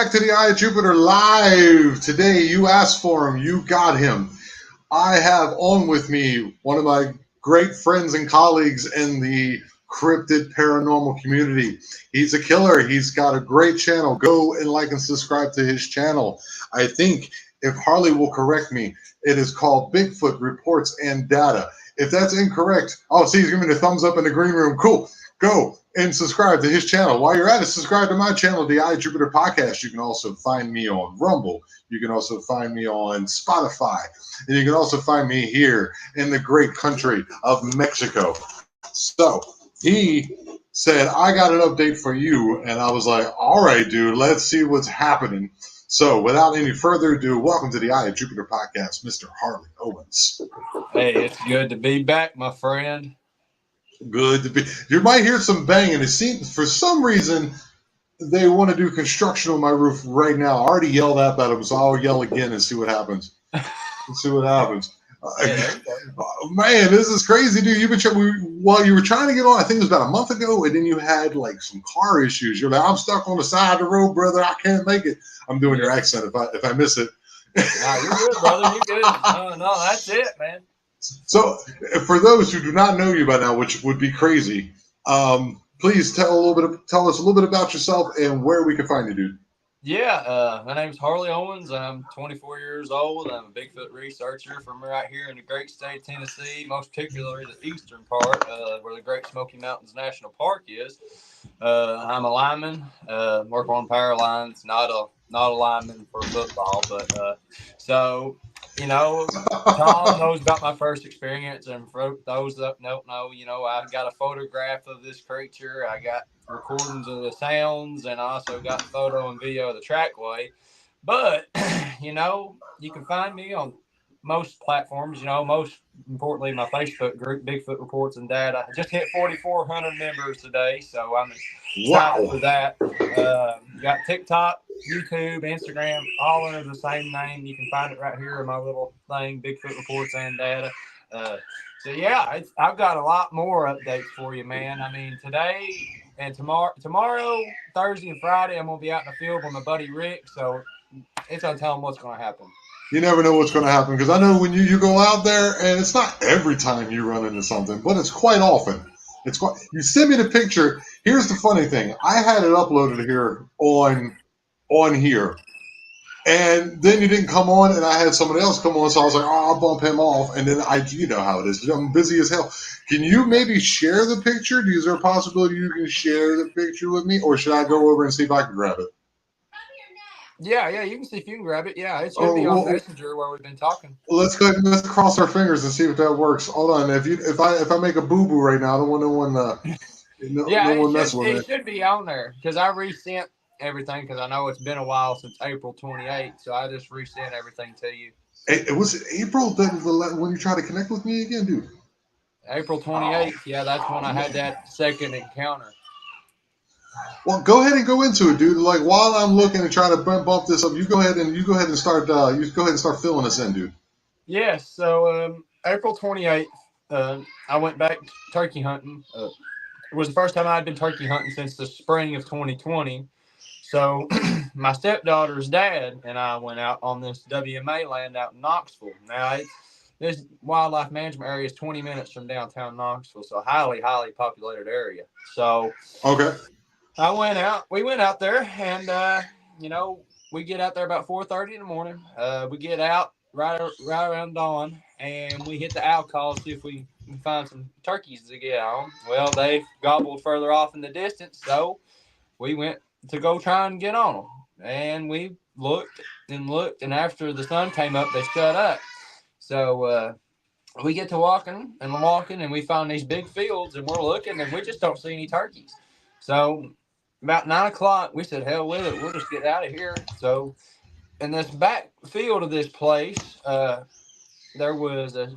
Back to the Eye of Jupiter live. Today, you asked for him. You got him. I have on with me one of my great friends and colleagues in the cryptid paranormal community. He's a killer. He's got a great channel. Go and like and subscribe to his channel. I think, if Harley will correct me, it is called Bigfoot Reports and Data. If that's incorrect, oh, see, he's giving me the thumbs up in the green room. Cool. Go and subscribe to his channel. While you're at it, subscribe to my channel, the Eye of Jupiter Podcast. You can also find me on Rumble. You can also find me on Spotify. And you can also find me here in the great country of Mexico. So he said, I got an update for you. And I was like, all right, dude, let's see what's happening. So without any further ado, welcome to the Eye of Jupiter Podcast, Mr. Harley Owens. Hey, it's good to be back, my friend. Good to be. You might hear some banging. It seems for some reason they want to do construction on my roof right now. I already yelled at them, so I'll yell again and see what happens. Man, this is crazy, dude. You've been while you were trying to get on. I think it was about a month ago, and then you had like some car issues. You're like, I'm stuck on the side of the road, brother. I can't make it. I'm doing your accent if I miss it. No, you're good, brother. You're good. No, that's it, man. So, for those who do not know you by now, which would be crazy, please tell us a little bit about yourself and where we can find you, dude. Yeah, my name's Harley Owens. I'm 24 years old. I'm a Bigfoot researcher from right here in the great state of Tennessee, most particularly the eastern part, where the Great Smoky Mountains National Park is. I'm a lineman, work on power lines, not a lineman for football, but so. You know, Tom knows about my first experience, and for those that don't know, I've got a photograph of this creature. I got recordings of the sounds, and I also got photo and video of the trackway. But, you can find me on most platforms, most importantly, my Facebook group, Bigfoot Reports and Data. I just hit 4,400 members today, so I'm excited for that. Got TikTok, YouTube, Instagram, all under the same name. You can find it right here in my little thing, Bigfoot Reports and Data. So yeah, I've got a lot more updates for you, man. I mean, today and tomorrow, Thursday and Friday, I'm gonna be out in the field with my buddy Rick. So it's gonna tell him what's gonna happen. You never know what's going to happen, because I know when you go out there, and it's not every time you run into something, but it's quite often. You send me the picture. Here's the funny thing: I had it uploaded here on here, and then you didn't come on, and I had somebody else come on, so I was like, oh, I'll bump him off, and then you know how it is. I'm busy as hell. Can you maybe share the picture? Is there a possibility you can share the picture with me, or should I go over and see if I can grab it? Yeah, you can see if you can grab it. Yeah, it should be on Messenger where we've been talking. Let's cross our fingers and see if that works. Hold on, if I make a boo boo right now, I don't want no one messing with me. It should be on there because I resent everything because I know it's been a while since April 28th, so I just resent everything to you. It was April when you tried to connect with me again, dude. April 28th, yeah, that's when I had that second encounter. Well, go ahead and go into it, dude. Like while I'm looking and trying to bump this up, you go ahead and start filling us in, dude. Yes. So April 28th, I went back turkey hunting. It was the first time I'd been turkey hunting since the spring of 2020. So my stepdaughter's dad and I went out on this WMA land out in Knoxville. Now this wildlife management area is 20 minutes from downtown Knoxville, so a highly, highly populated area. So okay. We went out there, and we get out there about 4:30 in the morning. We get out right around dawn, and we hit the owl call to see if we can find some turkeys to get on. Well, they gobbled further off in the distance, so we went to go try and get on them. And we looked, and after the sun came up, they shut up. So we get to walking, and we find these big fields, and we're looking, and we just don't see any turkeys. So about 9 o'clock, we said, hell with it. We'll just get out of here. So in this back field of this place, there was a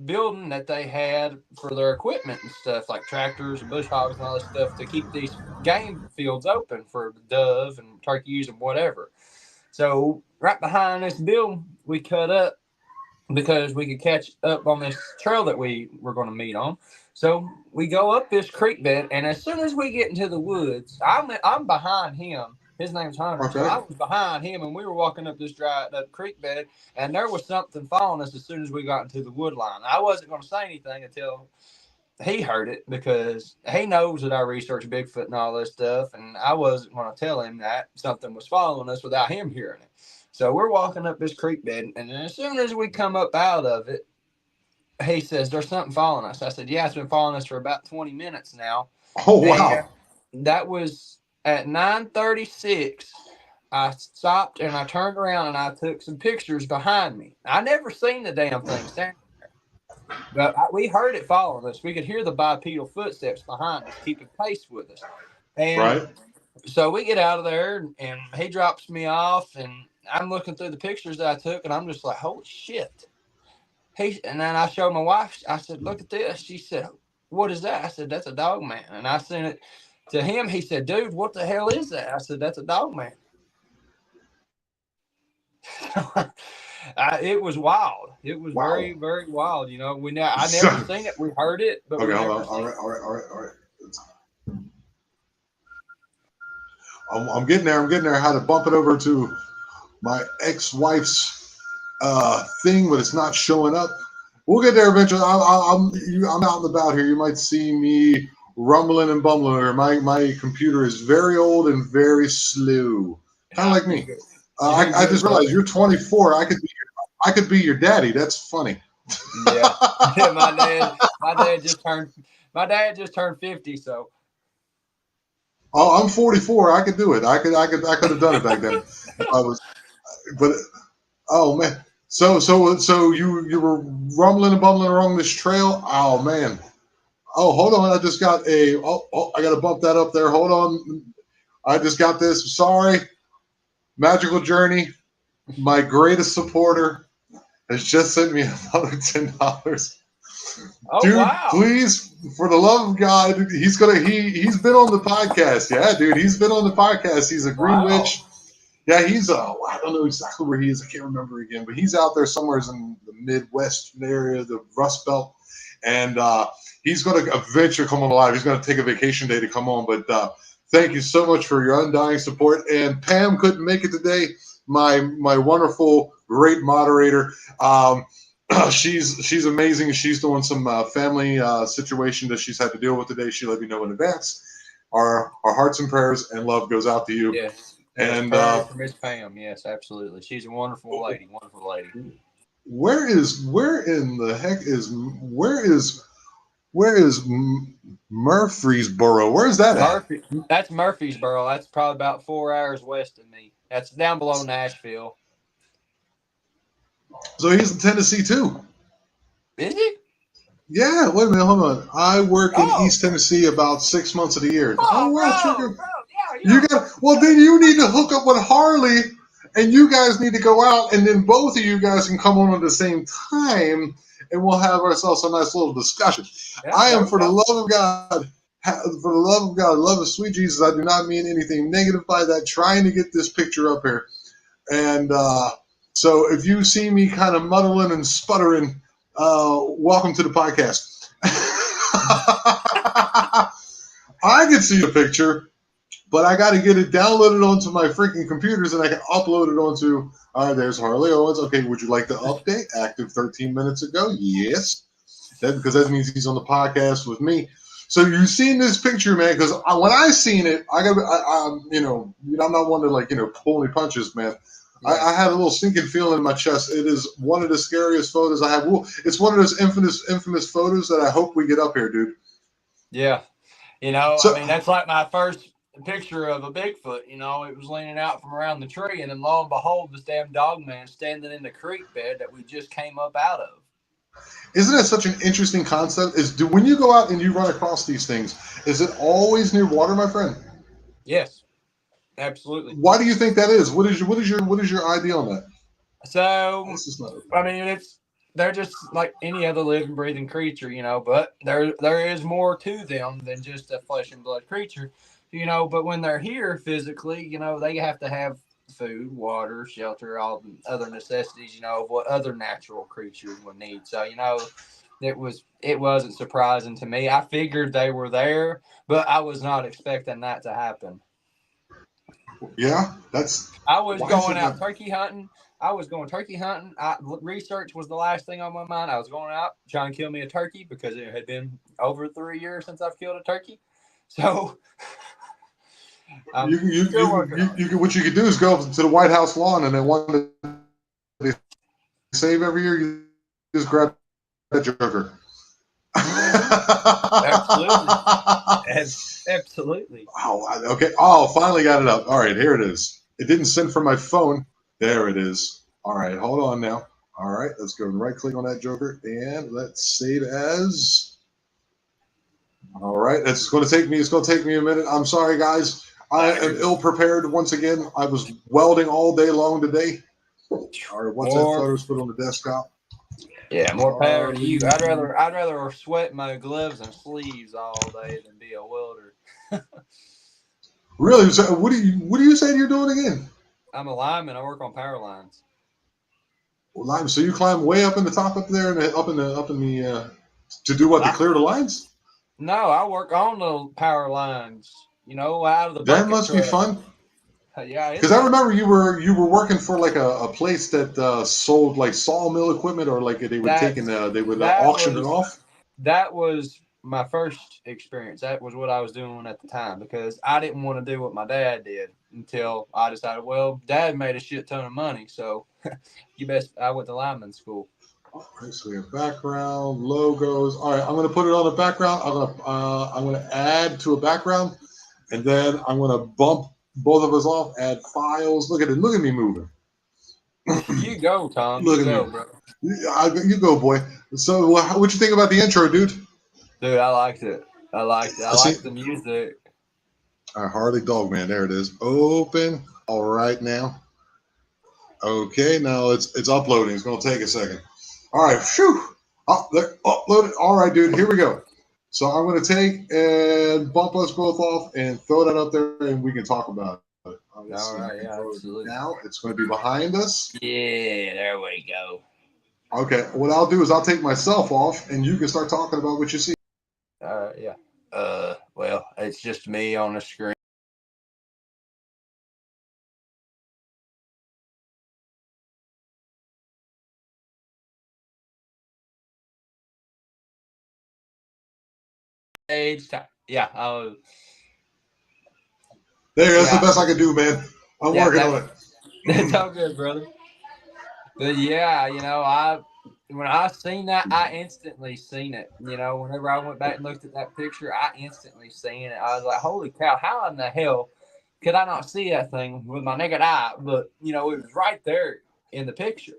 building that they had for their equipment and stuff, like tractors and bush hogs and all this stuff to keep these game fields open for dove and turkeys and whatever. So right behind this building, we cut up because we could catch up on this trail that we were going to meet on. So we go up this creek bed, and as soon as we get into the woods, I'm behind him. His name's Hunter. Okay. So I was behind him, and we were walking up this up creek bed, and there was something following us as soon as we got into the wood line. I wasn't going to say anything until he heard it, because he knows that I research Bigfoot and all this stuff, and I wasn't going to tell him that something was following us without him hearing it. So we're walking up this creek bed, and as soon as we come up out of it, he says, "There's something following us." I said, "Yeah, it's been following us for about 20 minutes now." Oh, wow. And that was at 9:36. I stopped and I turned around and I took some pictures behind me. I never seen the damn thing standing there, but we heard it following us. We could hear the bipedal footsteps behind us, keeping pace with us. And Right. so we get out of there, and he drops me off, and I'm looking through the pictures that I took, and I'm just like, holy shit. And then I showed my wife. I said, "Look at this." She said, "What is that?" I said, "That's a dog man." And I sent it to him. He said, "Dude, what the hell is that?" I said, "That's a dog man." It was wild. It was Wow. very, very wild. You know, I never seen it. We heard it, but okay, we hold never on. seen it. All right. I'm getting there. I had to bump it over to my ex-wife's thing, but it's not showing up. We'll get there eventually. I'm out and about here. You might see me rumbling and bumbling here. My computer is very old and very slow, kind of like me. I just realized you're 24. I could be your daddy. That's funny. Yeah. My dad just turned 50, so. Oh, I'm 44. I could do it. I could have done it back then. If I was, but oh man. So you were rumbling and bumbling along this trail. Oh man. Oh, hold on. I just got I got to bump that up there. Hold on. I just got this. Sorry. Magical Journey. My greatest supporter has just sent me another $10. Oh, Dude, wow. please, for the love of God, he's been on the podcast. Yeah, dude, he's been on the podcast. He's a Green Witch. Yeah, he's I don't know exactly where he is. I can't remember again, but he's out there somewhere in the Midwest area, the Rust Belt, and he's going to eventually come on live. He's going to take a vacation day to come on, but thank you so much for your undying support. And Pam couldn't make it today. My wonderful, great moderator. She's amazing. She's doing some family situation that she's had to deal with today. She let me know in advance. Our hearts and prayers and love goes out to you. Yes. And for Miss Pam. Yes, absolutely. She's a wonderful lady. Wonderful lady. where is Murfreesboro? Where is that at? That's Murfreesboro. That's probably about 4 hours west of me. That's down below Nashville. So he's in Tennessee too. Is he? Yeah, wait a minute, hold on. I work in East Tennessee about 6 months of the year. Oh, wow, bro, you got. Well, then you need to hook up with Harley, and you guys need to go out, and then both of you guys can come on at the same time, and we'll have ourselves a nice little discussion. Yeah, I am, for the love of God, love of sweet Jesus. I do not mean anything negative by that. Trying to get this picture up here, and so if you see me kind of muddling and sputtering, welcome to the podcast. I can see the picture, but I got to get it downloaded onto my freaking computers, and I can upload it onto. All right, there's Harley Owens. Okay, would you like the update? Active 13 minutes ago. Yes, because that means he's on the podcast with me. So you've seen this picture, man? Because when I seen it, I'm not one to pull any punches, man. Yeah. I had a little sinking feeling in my chest. It is one of the scariest photos I have. It's one of those infamous photos that I hope we get up here, dude. Yeah. That's like my first picture of a Bigfoot. It was leaning out from around the tree, and then lo and behold, this damn dog man standing in the creek bed that we just came up out of. Isn't that such an interesting concept? When you go out and you run across these things, is it always near water, my friend? Yes. Absolutely. Why do you think that is? What is your idea on that? So they're just like any other living, breathing creature, but there is more to them than just a flesh and blood creature, but when they're here physically, they have to have food, water, shelter, all the other necessities, of what other natural creatures would need. So, it wasn't surprising to me. I figured they were there, but I was not expecting that to happen. Yeah, that's I was why is going it out that? turkey hunting. I was going turkey hunting. Research was the last thing on my mind. I was going out trying to kill me a turkey because it had been over 3 years since I've killed a turkey. So I'm still working on it. What you could do is go to the White House lawn, and then one that they save every year, you just grab that joker. Absolutely. Absolutely. Oh, okay. Oh, finally got it up. All right, here it is. It didn't send from my phone. There it is. All right, hold on now. All right, let's go and right click on that joker and let's save as. All right, it's going to take me. It's going to take me a minute. I'm sorry, guys. I am ill prepared once again. I was welding all day long today. All right, once that photo's put on the desktop. Yeah, more power to you. I'd rather sweat my gloves and sleeves all day than be a welder. Really? So what do you say you're doing again? I'm a lineman. I work on power lines. Well, so you climb way up in the top up there and up in the to do what, to clear the lines? No, I work on the power lines. You know, out of the That bucket must be truck. fun. Yeah, it's Because I fun. remember you were working for like a place that sold like sawmill equipment, or like they would take That's and they would that auction it was off. that was my first experience. That was what I was doing at the time because I didn't want to do what my dad did until I decided, well, Dad made a shit ton of money, so you best. I went to lineman school. All right, so we have background logos. All right, I'm going to put it on the background. I'm gonna add to a background, and then I'm going to bump both of us off. Add files. Look at it. Look at me moving. You go, Tom. Look You at go, me. bro. You go, boy. So, what you think about the intro, dude? Dude, I liked it. I liked it. I See, liked the music. our Harley Dogman. There it is. Open. All right now. Okay, now it's uploading. It's gonna take a second. All right, phew. Oh, there, uploaded. All right, dude. Here we go. So I'm gonna take and bump us both off and throw that up there, and we can talk about it. Let's All see. right, yeah, absolutely. Now it's going to be behind us. Yeah, there we go. Okay. What I'll do is I'll take myself off, and you can start talking about what you see. All right, yeah. Well, it's just me on the screen. Age time. Yeah. Oh, There, that's the yeah. best I can do, man. I'm Yeah. working on That's it. all good, brother. But yeah, when I seen that, I instantly seen it. You know, whenever I went back and looked at that picture, I instantly seen it. I was like, "Holy cow! How in the hell could I not see that thing with my naked eye?" But it was right there in the picture,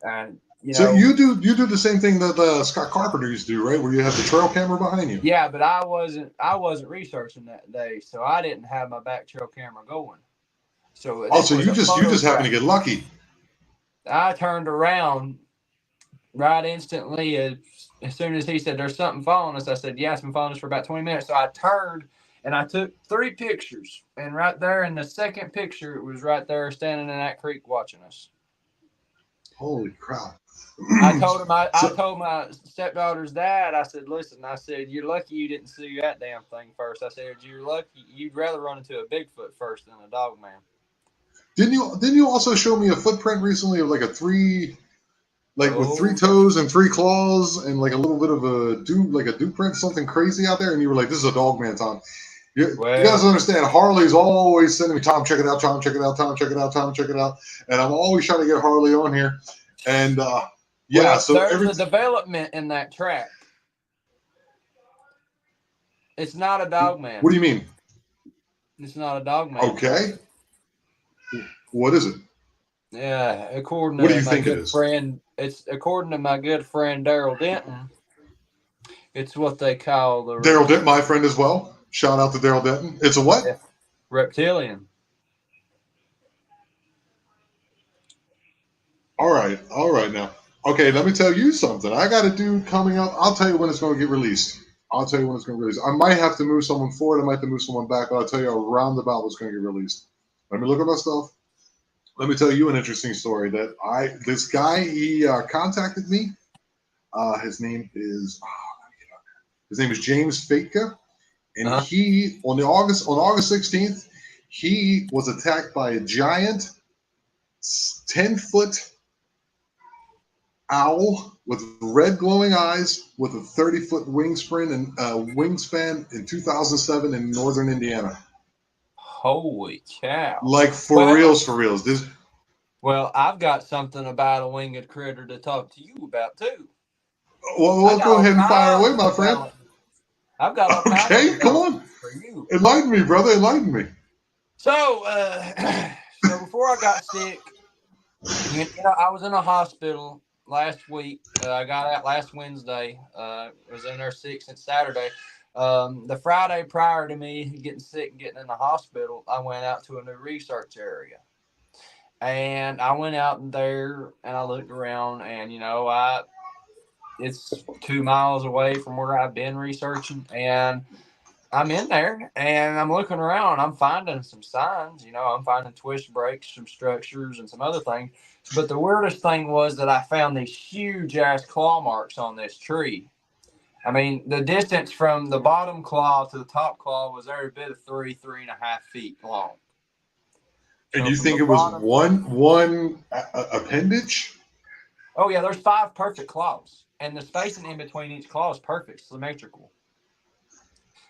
and So you do the same thing that Scott Carpenter used to do, right? Where you have the trail camera behind you. yeah. But I wasn't researching that day, so I didn't have my back trail camera going. So Oh, this so was a you just happen photograph. to get lucky. I turned around right instantly as soon as he said there's something following us. I said, yeah, it's been following us for about 20 minutes. So I turned and I took 3 pictures, and right there in the second picture, it was right there standing in that creek watching us. Holy crap! I So told my stepdaughter's dad, I said, listen, I said, you're lucky you didn't see that damn thing first. I said, you're lucky you'd rather run into a Bigfoot first than a dog man. didn't you also show me a footprint recently of like a three, like with three Oh yeah. toes and three claws and like a little bit of a dew print, something crazy out there, and you were like, "This is a dog man, Tom." You guys Well, understand? Harley's always sending me, "Tom, check it out. Tom, check it out. Tom, check it out. Tom, check it out," and I'm always trying to get Harley on here. And yeah, well, so there's every a development in that track. It's not a dog man. what do you mean? It's not a dog man track. Okay, what is it? Yeah, according What do to you my think it good is? friend, it's according to my good friend Daryl Denton. It's what they call Daryl Denton, my friend as well. Shout out to Daryl Denton. It's a what? yeah, reptilian. All right now. Okay, let me tell you something. I got a dude coming up. I'll tell you when it's going to get released. I'll tell you when it's going to release. I might have to move someone forward. I might have to move someone back, but I'll tell you around about what's going to get released. Let me look at my stuff. Let me tell you an interesting story that this guy, he contacted me. His name is James Fatka, and Uh huh. he on August 16th, He was attacked by a giant 10-foot owl with red glowing eyes with a 30-foot wingspan in 2007 in northern Indiana. Holy cow. Like, for reals. Well, I've got something about a winged critter to talk to you about, too. Well, go ahead and fire away, my friend. I've got a okay, come on. For you. Enlighten me, brother. Enlighten me. So before I got sick, I was in a hospital last week. I got out last Wednesday. Was in there sick since Saturday. The Friday prior to me getting sick and getting in the hospital, I went out to a new research area. And I went out there and I looked around, and it's 2 miles away from where I've been researching, and I'm in there and I'm looking around. I'm finding some signs, I'm finding twist breaks, some structures, and some other things. But the weirdest thing was that I found these huge ass claw marks on this tree. I mean, the distance from the bottom claw to the top claw was every bit of 3.5 feet long. And you think it was one appendage? Oh, yeah, there's 5 perfect claws. And the spacing in between each claw is perfect, symmetrical.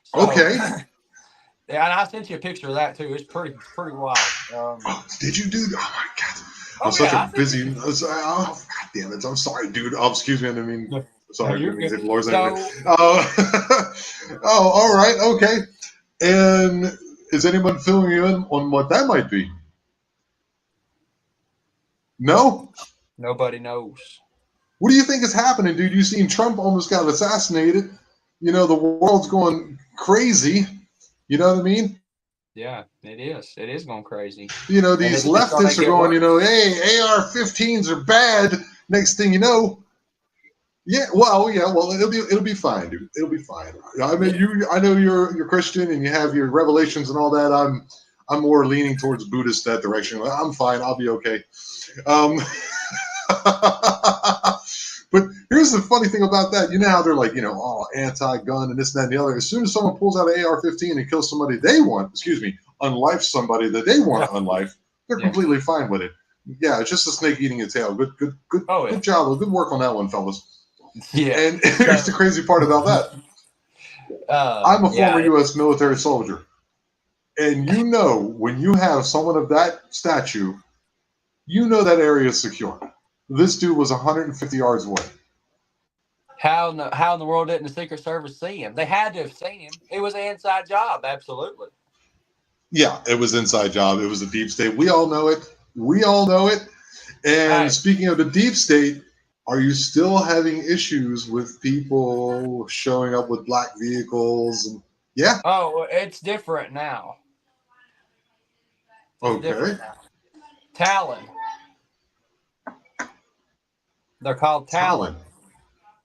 So, okay. Yeah, and I sent you a picture of that, too. It's pretty wild. Did you, dude? Oh, my God. I'm such a busy... God damn it. I'm sorry, dude. Oh, excuse me. I didn't mean... Sorry. You're good. All right. Okay. And is anyone filling you in on what that might be? No? Nobody knows. What do you think is happening, dude? You seen Trump almost got assassinated. The world's going crazy. You know what I mean? Yeah, it is. It is going crazy. These leftists are going, hey, AR-15s are bad. Next thing you know, well, it'll be fine, dude. It'll be fine. I mean, I know you're Christian and you have your revelations and all that. I'm more leaning towards Buddhist that direction. I'm fine. I'll be okay. But here's the funny thing about that. You know how they're like, anti-gun and this and that and the other. As soon as someone pulls out an AR-15 and kills somebody they want, unlife somebody that they want to unlife, they're completely fine with it. Yeah, it's just a snake eating its tail. Good job. Good work on that one, fellas. Yeah. And here's the crazy part about that. I'm a former U.S. military soldier. And when you have someone of that stature, that area is secure. This dude was 150 yards away. How in the world didn't the Secret Service see him? They had to have seen him. It was an inside job, absolutely. Yeah, it was an inside job. It was the deep state. We all know it. And speaking of the deep state, are you still having issues with people showing up with black vehicles? And yeah. Oh, it's different now. Okay. Talon. They're called Talon.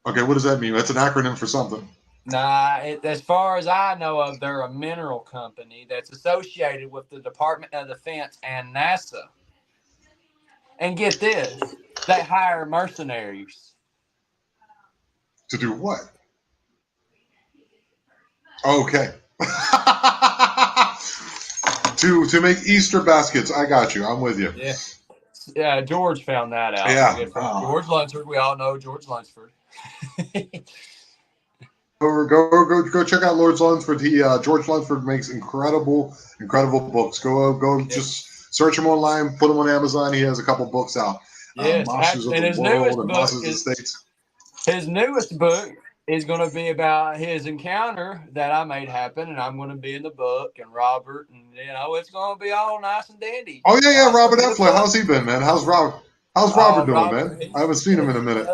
Okay, what does that mean? That's an acronym for something. Nah, as far as I know of, they're a mineral company that's associated with the Department of Defense and NASA. And get this, they hire mercenaries. To do what? Okay. to make Easter baskets. I got you. I'm with you. Yeah. Yeah, George found that out. Yeah. George Lunsford. We all know George Lunsford. Go check out Lord Lunsford. George Lunsford makes incredible books. Go just search him online, put him on Amazon. He has a couple books out. Yes, Monsters of the World and Monsters of the States. His newest book is going to be about his encounter that I made happen, and I'm going to be in the book, and Robert, and it's going to be all nice and dandy. Oh yeah, Robert Effler. How's he been, man? How's Robert doing, man? I haven't seen him in a minute.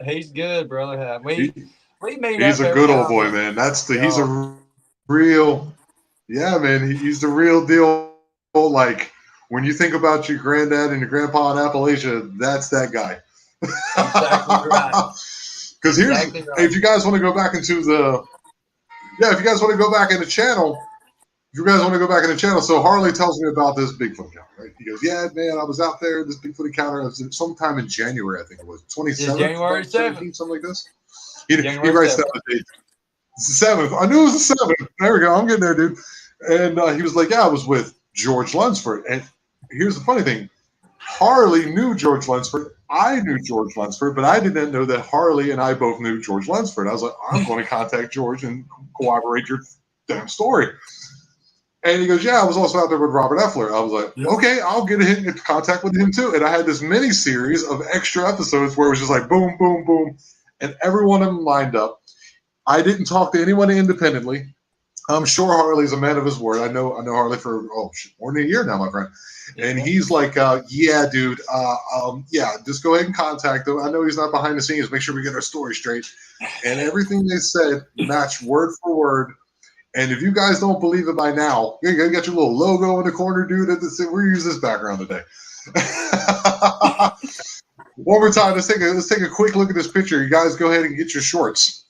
He's good, brother. We meet. He's a good old boy, man. He's a real, man. He's the real deal. Like when you think about your granddad and your grandpa in Appalachia, that's that guy. Exactly right. Because if you guys want to go back into if you guys want to go back in the channel, so Harley tells me about this Bigfoot encounter, right? He goes, yeah, man, I was out there, this Bigfoot encounter, it was sometime in January, I think it was, 27th, January 17th, something like this. He writes down the date. It's the 7th. I knew it was the 7th. There we go. I'm getting there, dude. And he was like, yeah, I was with George Lunsford. And here's the funny thing. Harley knew George Lunsford. I knew George Lunsford, but I didn't know that Harley and I both knew George Lunsford. I was like, I'm going to contact George and corroborate your damn story. And he goes, yeah, I was also out there with Robert Effler. I was like, okay, I'll get in contact with him too. And I had this mini series of extra episodes where it was just like boom, boom, boom. And every one of them lined up. I didn't talk to anyone independently. I'm sure Harley's a man of his word. I know Harley for more than a year now, my friend. And he's like, yeah, dude, yeah, just go ahead and contact him. I know he's not behind the scenes. Make sure we get our story straight. And everything they said matched word for word. And if you guys don't believe it by now, you got your little logo in the corner, dude. We're using this background today. One more time, let's take a quick look at this picture. You guys go ahead and get your shorts.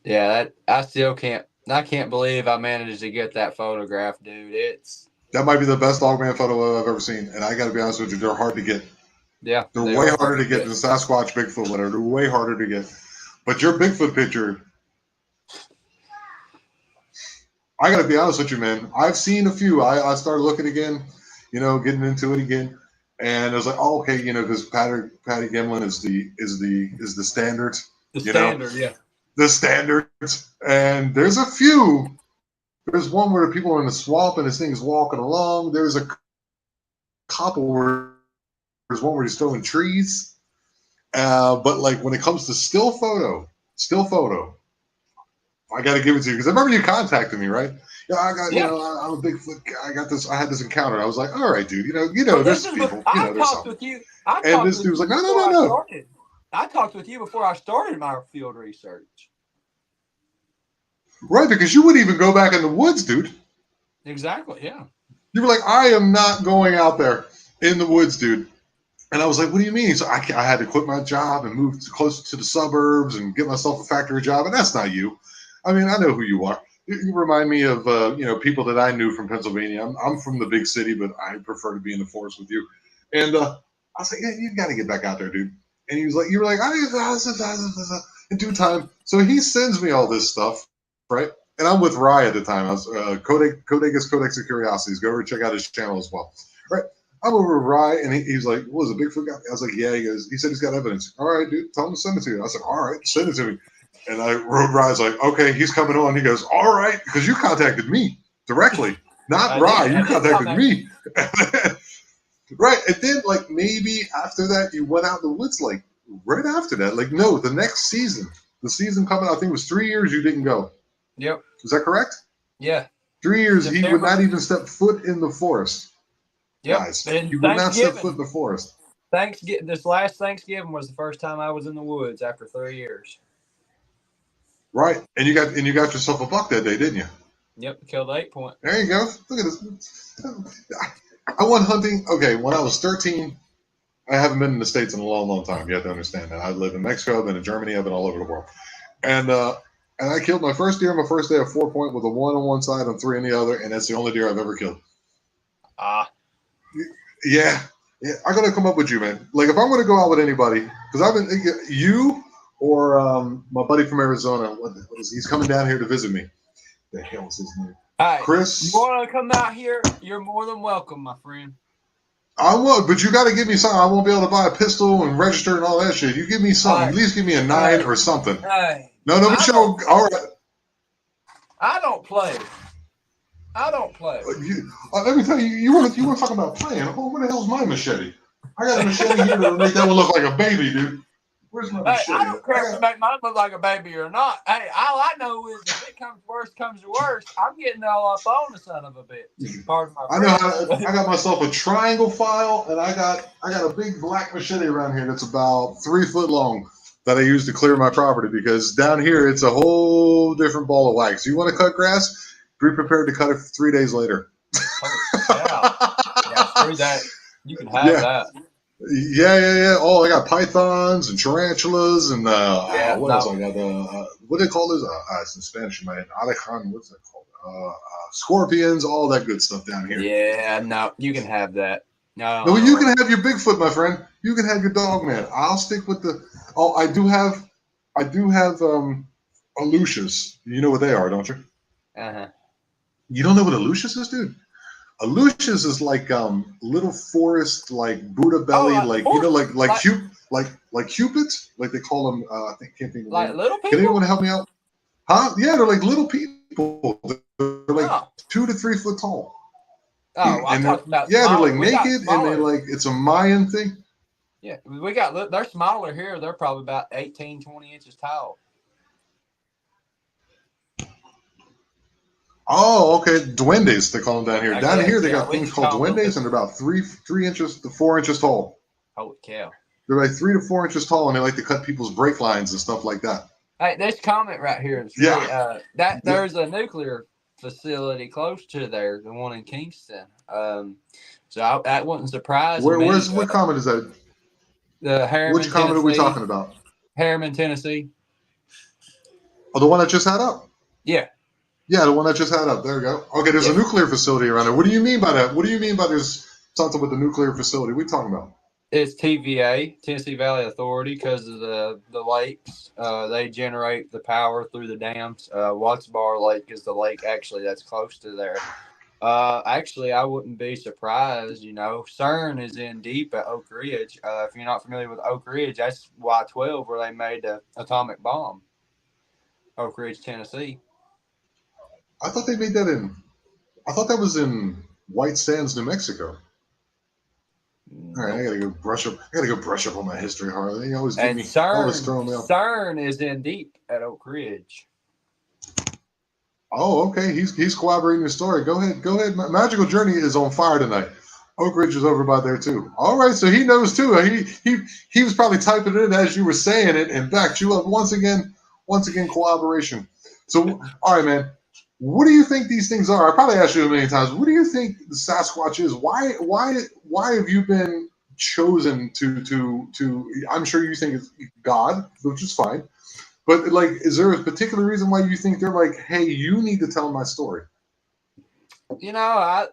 Yeah, I still can't. I can't believe I managed to get that photograph, dude. That might be the best Dogman photo I've ever seen, and I got to be honest with you, they're hard to get. Yeah, they're way harder to get than Sasquatch, Bigfoot, whatever. They're way harder to get. But your Bigfoot picture, I got to be honest with you, man. I've seen a few. I started looking again, getting into it again, and I was like, oh, okay, because Patty Gimlin is the standard. The standard, yeah. The standards, and there's a few. There's one where people are in the swamp and this thing's walking along. There's a couple where there's one where he's throwing trees. But like when it comes to still photo, I got to give it to you because I remember you contacted me, right? Yeah, I'm a Bigfoot guy. I had this encounter. I was like, all right, dude, there's people. I talked with you. And this dude was like, no. I talked with you before I started my field research. Right, because you wouldn't even go back in the woods, dude. Exactly, yeah. You were like, I am not going out there in the woods, dude. And I was like, what do you mean? So I had to quit my job and move closer to the suburbs and get myself a factory job. And that's not you. I mean, I know who you are. You remind me of, people that I knew from Pennsylvania. I'm from the big city, but I prefer to be in the forest with you. And I was like, yeah, you got to get back out there, dude. And he was like, you were like, in due time. So he sends me all this stuff, right? And I'm with Rye at the time. I was Codex of Curiosities. Go over and check out his channel as well, right? I'm over with Rye, and he's like, what was a Bigfoot guy? I was like, yeah. He said he's got evidence. All right, dude, tell him to send it to you. I said, all right, send it to me. And I wrote Rye's like, okay, he's coming on. He goes, all right, because you contacted me directly, not Rye. You contacted me. Right. And then, like, maybe after that, you went out in the woods, like, right after that. Like, no, the next season. The season coming, I think it was 3 years you didn't go. Yep. Is that correct? Yeah. 3 years, he would not even step foot in the forest. Yep. Guys, he would not step foot in the forest. This last Thanksgiving was the first time I was in the woods after 3 years. Right. And you got yourself a buck that day, didn't you? Yep, killed 8 point. There you go. Look at this. I went hunting. Okay, when I was 13, I haven't been in the States in a long, long time. You have to understand that. I lived in Mexico, I've been in Germany, I've been all over the world. And I killed my first deer on my first day of 4 point with a 1 on one side and 3 on the other, and that's the only deer I've ever killed. Yeah. I'm going to come up with you, man. Like, if I'm going to go out with anybody, because I've been, you or my buddy from Arizona, what is he's coming down here to visit me. The hell is his name? All right, Chris. You want to come out here? You're more than welcome, my friend. I will, but you got to give me something. I won't be able to buy a pistol and register and all that shit. You give me something. Right. At least give me a 9 or something. Hey, no, but you don't. All right. I don't play. Let me tell you. You want to talk about playing? Oh, where the hell's my machete? I got a machete here to make that one look like a baby, dude. Where's my machete? I don't care if it make mine look like a baby or not. Hey, all I know is if it comes to worst, I'm getting all up on the son of a bitch. Pardon my French. I got myself a triangle file, and I got a big black machete around here that's about 3 foot long that I use to clear my property because down here it's a whole different ball of wax. You want to cut grass? Be prepared to cut it 3 days later. Yeah, screw that. You can have that. Yeah. Oh, I got pythons and tarantulas and what else I got? What do they call those? It's in Spanish, man. Alejan, what's that called? Scorpions, all that good stuff down here. Yeah, no, you can have that. No, No, you can have your Bigfoot, my friend. You can have your dog, man. I'll stick with the. Oh, I do have Aleutians. You know what they are, don't you? uh-huh. You don't know what Aleutians is, dude? Aleutians is like little forest, like Buddha Oh, belly, like like like cupids, like they call them. I think can't think of the like name. little Can people? anyone help me out? Huh? Yeah, they're like little people. They're like Oh, 2 to 3 foot tall, oh, I'm and they're talking about yeah, they're like smaller. We got naked, and they smaller. like it's a Mayan thing. Yeah, we got. They're smaller here. They're probably about 18, 20 inches tall. Oh, okay. Duendes, they call them down here. I Down guess. here, they Yeah, got we things just called call them little duendes, and people. they're about 3 inches to 4 inches tall. Holy cow! They're like 3 to 4 inches tall, and they like to cut people's brake lines and stuff like that. Hey, this comment right here is Yeah. really that there's a nuclear facility close to there, the one in Kingston. That wouldn't surprise me. What comment is that? The Which Harriman, comment are we Tennessee. talking about? Harriman, Tennessee. Oh, the one that just had up. Yeah, Yeah, the one that just had up. There we go. Okay, there's a yeah. nuclear facility around there. What do you mean by that? What do you mean by there's something with the nuclear facility? What are we talking about? It's TVA, Tennessee Valley Authority, because of the lakes. They generate the power through the dams. Watts Bar Lake is the lake actually that's close to there. Actually, I wouldn't be surprised. CERN is in deep at Oak Ridge. If you're not familiar with Oak Ridge, that's Y-12 where they made the atomic bomb. Oak Ridge, Tennessee. I thought they made that in. I thought that was in White Sands, New Mexico. All right, I Nope. gotta go brush up. I gotta go brush up on my history, Harley. You always And CERN, throwing me off. CERN is in deep at Oak Ridge. Oh, okay. He's corroborating your story. Go ahead. Go ahead. Magical Journey is on fire tonight. Oak Ridge is over by there too. All right, so he knows too. He was probably typing it in as you were saying it and backed you up once again. Once again, cooperation. So, all right, man. What do you think these things are? I probably asked you a million times. What do you think the Sasquatch is? Why have you been chosen to? I'm sure you think it's God, which is fine. But like, is there a particular reason why you think they're like, hey, you need to tell my story? I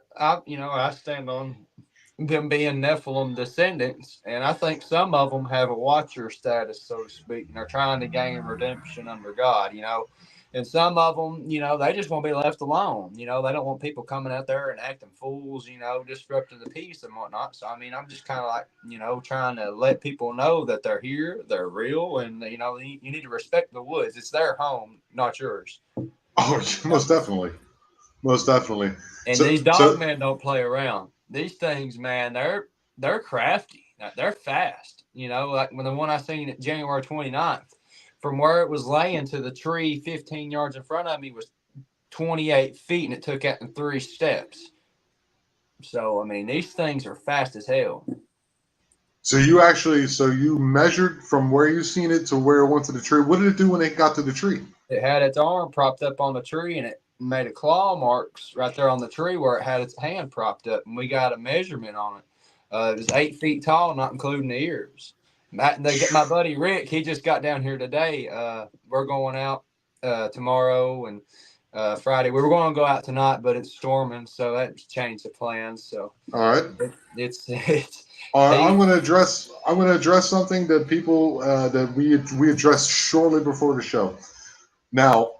stand on them being Nephilim descendants, and I think some of them have a watcher status, so to speak, and they're trying to gain redemption under God. And some of them, they just want to be left alone. They don't want people coming out there and acting fools, disrupting the peace and whatnot. So, I mean, I'm just kind of like, trying to let people know that they're here, they're real, and, you need to respect the woods. It's their home, not yours. Oh, most definitely, most definitely. And So these so dogmen don't play around. These things, man, they're crafty. They're fast. Like when the one I seen at January 29th, from where it was laying to the tree 15 yards in front of me was 28 feet, and it took out in 3 steps. So, I mean, these things are fast as hell. you measured from where you seen it to where it went to the tree. What did it do when it got to the tree? It had its arm propped up on the tree, and it made a claw marks right there on the tree where it had its hand propped up, and we got a measurement on it. It was 8 feet tall, not including the ears. My buddy Rick, he just got down here today. We're going out tomorrow and Friday. We were going to go out tonight, but it's storming, so that changed the plans. So All right. it's All right, he. I'm going to address something that people that we addressed shortly before the show. Now,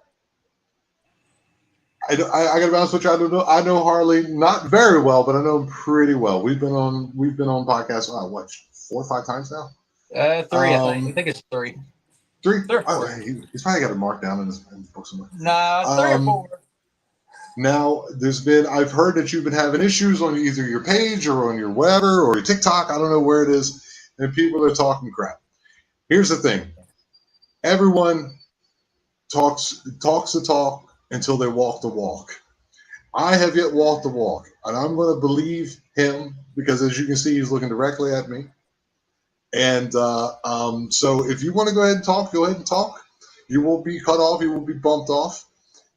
I got to be honest with you. I know Harley not very well, but I know him pretty well. We've been on podcasts what 4 or 5 times now. Three, I think. I think it's three. 3. 3 or 4. He's probably got it marked down in his book somewhere. Nah, 3 or 4. Now, I've heard that you've been having issues on either your page or on your whatever or your TikTok. I don't know where it is, and people are talking crap. Here's the thing: everyone talks the talk until they walk the walk. I have yet walked the walk, and I'm going to believe him because, as you can see, he's looking directly at me. And so, if you want to go ahead and talk, go ahead and talk. You won't be cut off. You won't be bumped off.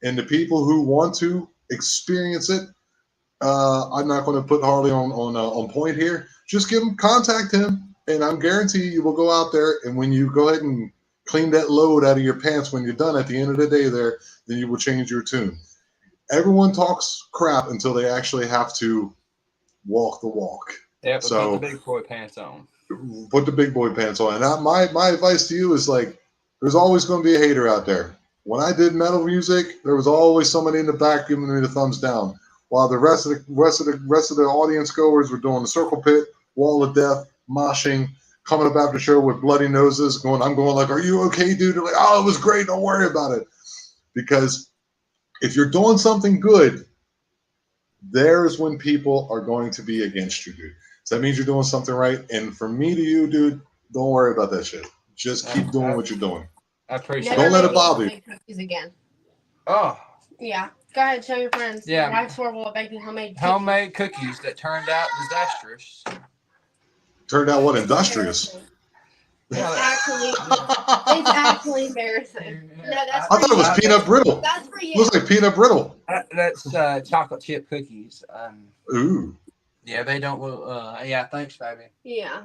And the people who want to experience it, I'm not going to put Harley on point here. Just contact him, and I'm guarantee you will go out there. And when you go ahead and clean that load out of your pants when you're done at the end of the day, then you will change your tune. Everyone talks crap until they actually have to walk the walk. Yeah, but So put the big boy pants on. put the big boy pants on. And my advice to you is like, there's always going to be a hater out there. When I did metal music, there was always somebody in the back giving me the thumbs down, while the rest of the audience goers were doing the circle pit, wall of death, moshing, coming up after the show with bloody noses, going. I'm going like, "Are you okay, dude?" They're like, "Oh, it was great. Don't worry about it." Because if you're doing something good, there's when people are going to be against you, dude. So that means you're doing something right. And from me to you, dude, don't worry about that shit. Just keep doing what you're doing. I appreciate Don't it. let it bother you. Make cookies again. Oh. Yeah. Go ahead, show your friends. Yeah. My wife swore we'll bake homemade cookies. Homemade cookies that turned out disastrous. Turned out what? Industrious. It's actually embarrassing. No, that's I thought it was peanut brittle. That's for you. Looks like peanut brittle. That's chocolate chip cookies. Ooh. Yeah, they don't look. Yeah, thanks, baby. Yeah.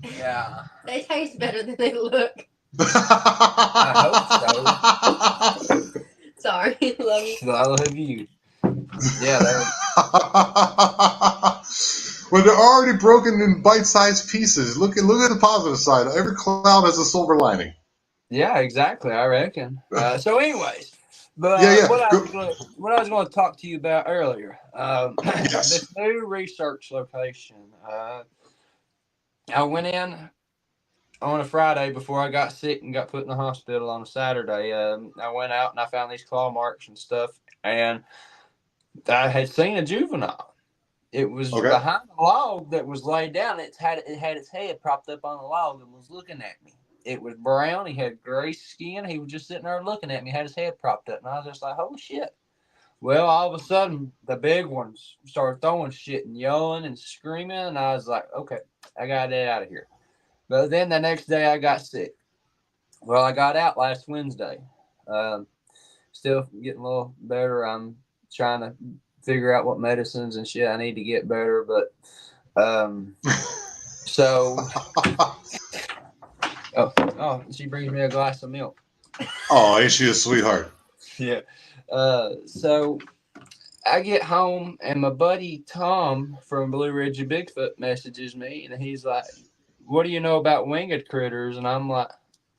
Yeah. They taste better than they look. I hope so. Sorry, love you. I love you. Yeah. Well, they're already broken in bite-sized pieces. Look at the positive side. Every cloud has a silver lining. Yeah, exactly. I reckon. So, anyways, but Yeah. what I was going to talk to you about earlier, Yes. this new research location. I went in on a Friday before I got sick and got put in the hospital on a Saturday. I went out and I found these claw marks and stuff, and I had seen a juvenile. It was behind the log that was laid down. It had its head propped up on the log and was looking at me. It was brown. He had gray skin. He was just sitting there looking at me. Had his head propped up, and I was just like, "Holy shit!" Well, all of a sudden, the big ones started throwing shit and yelling and screaming, and I was like, "Okay, I gotta get out of here." But then the next day, I got sick. Well, I got out last Wednesday. Still getting a little better. I'm trying to figure out what medicines and shit I need to get better, but so she brings me a glass of milk. Oh, ain't she a sweetheart? Yeah. So I get home and my buddy Tom from Blue Ridge Bigfoot messages me and he's like, "What do you know about winged critters?" And I'm like,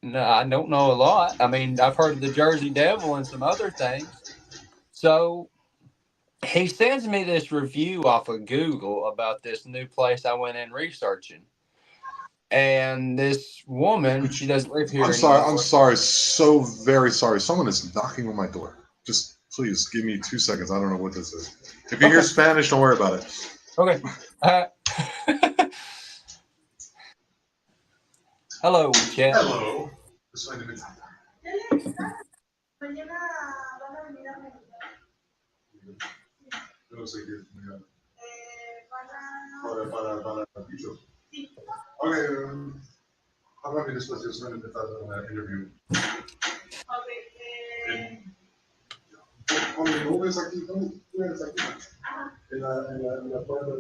"No, I don't know a lot. I mean, I've heard of the Jersey Devil and some other things." So he sends me this review off of Google about this new place I went in researching. And this woman, she doesn't live here anymore. I'm sorry. So very sorry. Someone is knocking on my door. Just please give me 2 seconds. I don't know what this is. If you hear Spanish, don't worry about it. Okay. Hello, chat. Hello. Okay, háblame después, yo soy empezar una interview. Cuando no ves aquí, ¿dónde ves aquí? En la puerta.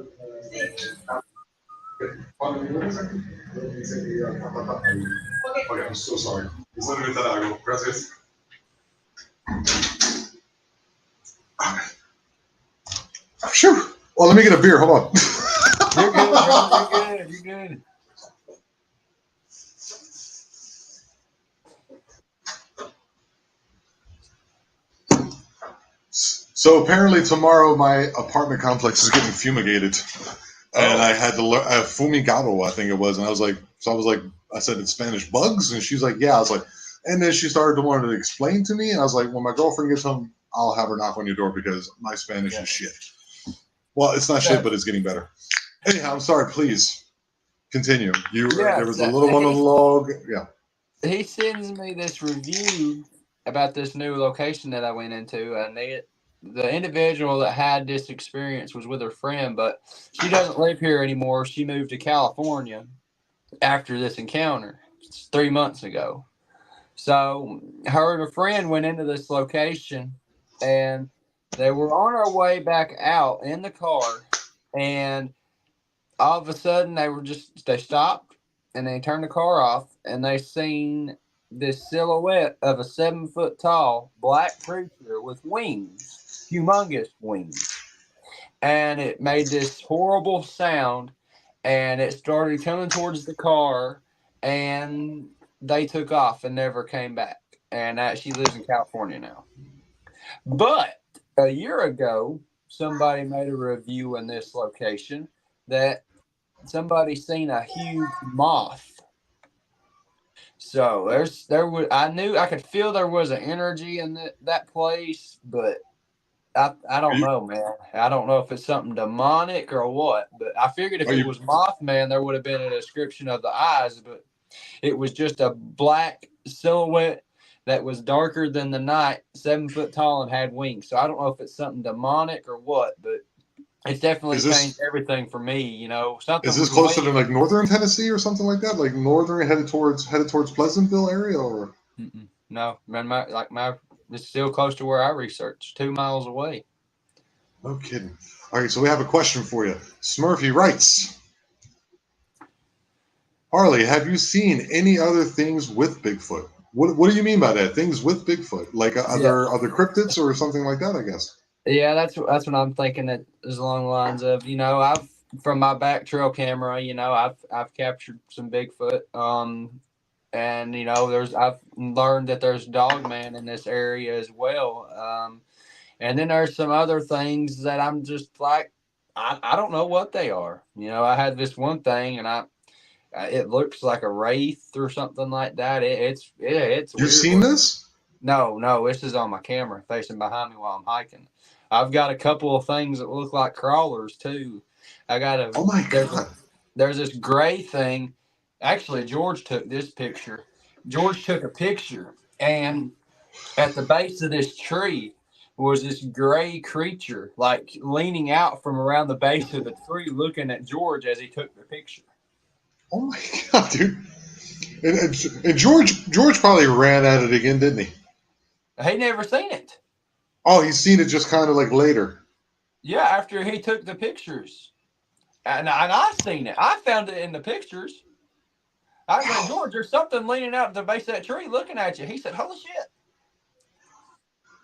Cuando no ves aquí, dice que Okay, I'm so sorry. Es una invitar algo. Gracias. Phew. Well, let me get a beer. Hold on. You're good, bro. You're good. So apparently tomorrow my apartment complex is getting fumigated, and I had to learn fumigado, I think it was, and I said in Spanish, bugs, and she's like, yeah, I was like, and then she started to want to explain to me, and I was like, when my girlfriend gets home, I'll have her knock on your door because my Spanish is shit. Well, it's not shit, but it's getting better. Anyhow, I'm sorry. Please continue. There was a little one on the log. Yeah. He sends me this review about this new location that I went into, and the individual that had this experience was with her friend, but she doesn't live here anymore. She moved to California after this encounter. It's 3 months ago. So her and her friend went into this location, and they were on our way back out in the car, and all of a sudden they stopped, and they turned the car off, and they seen this silhouette of a 7 foot tall black creature with wings. Humongous wings, and it made this horrible sound, and it started coming towards the car, and they took off and never came back. And she lives in California now. But a year ago, somebody made a review in this location that somebody seen a huge moth. So I knew I could feel there was an energy in that place, but I don't know, man. I don't know if it's something demonic or what, but I figured if it was Mothman, there would have been a description of the eyes, but it was just a black silhouette that was darker than the night, 7 foot tall, and had wings. So I don't know if it's something demonic or what, but it's definitely changed everything for me. You know, something. Is this closer to like northern Tennessee or something like that? Like northern headed towards Pleasantville area, or? No, man, it's still close to where I researched, 2 miles away. No kidding. All right, so we have a question for you. Smurfy writes, Harley, have you seen any other things with Bigfoot? What do you mean by that? Things with Bigfoot, like other cryptids or something like that, I guess. Yeah, that's what I'm thinking. That is along the lines of, you know, I've from my back trail camera, you know, I've captured some Bigfoot. And you know, I've learned that there's Dogman in this area as well. And then there's some other things that I'm just like, I don't know what they are. You know, I had this one thing, and it looks like a wraith or something like that. It's You've seen this? No, this is on my camera facing behind me while I'm hiking. I've got a couple of things that look like crawlers too. Oh my God. There's this gray thing. Actually, George took this picture. George took a picture, and at the base of this tree was this gray creature, like leaning out from around the base of the tree, looking at George as he took the picture. Oh my God, dude! And George probably ran at it again, didn't he? He never seen it. Oh, he's seen it just kind of like later. Yeah, after he took the pictures, and I seen it. I found it in the pictures. I said, George, there's something leaning out at the base of that tree looking at you. He said, holy shit.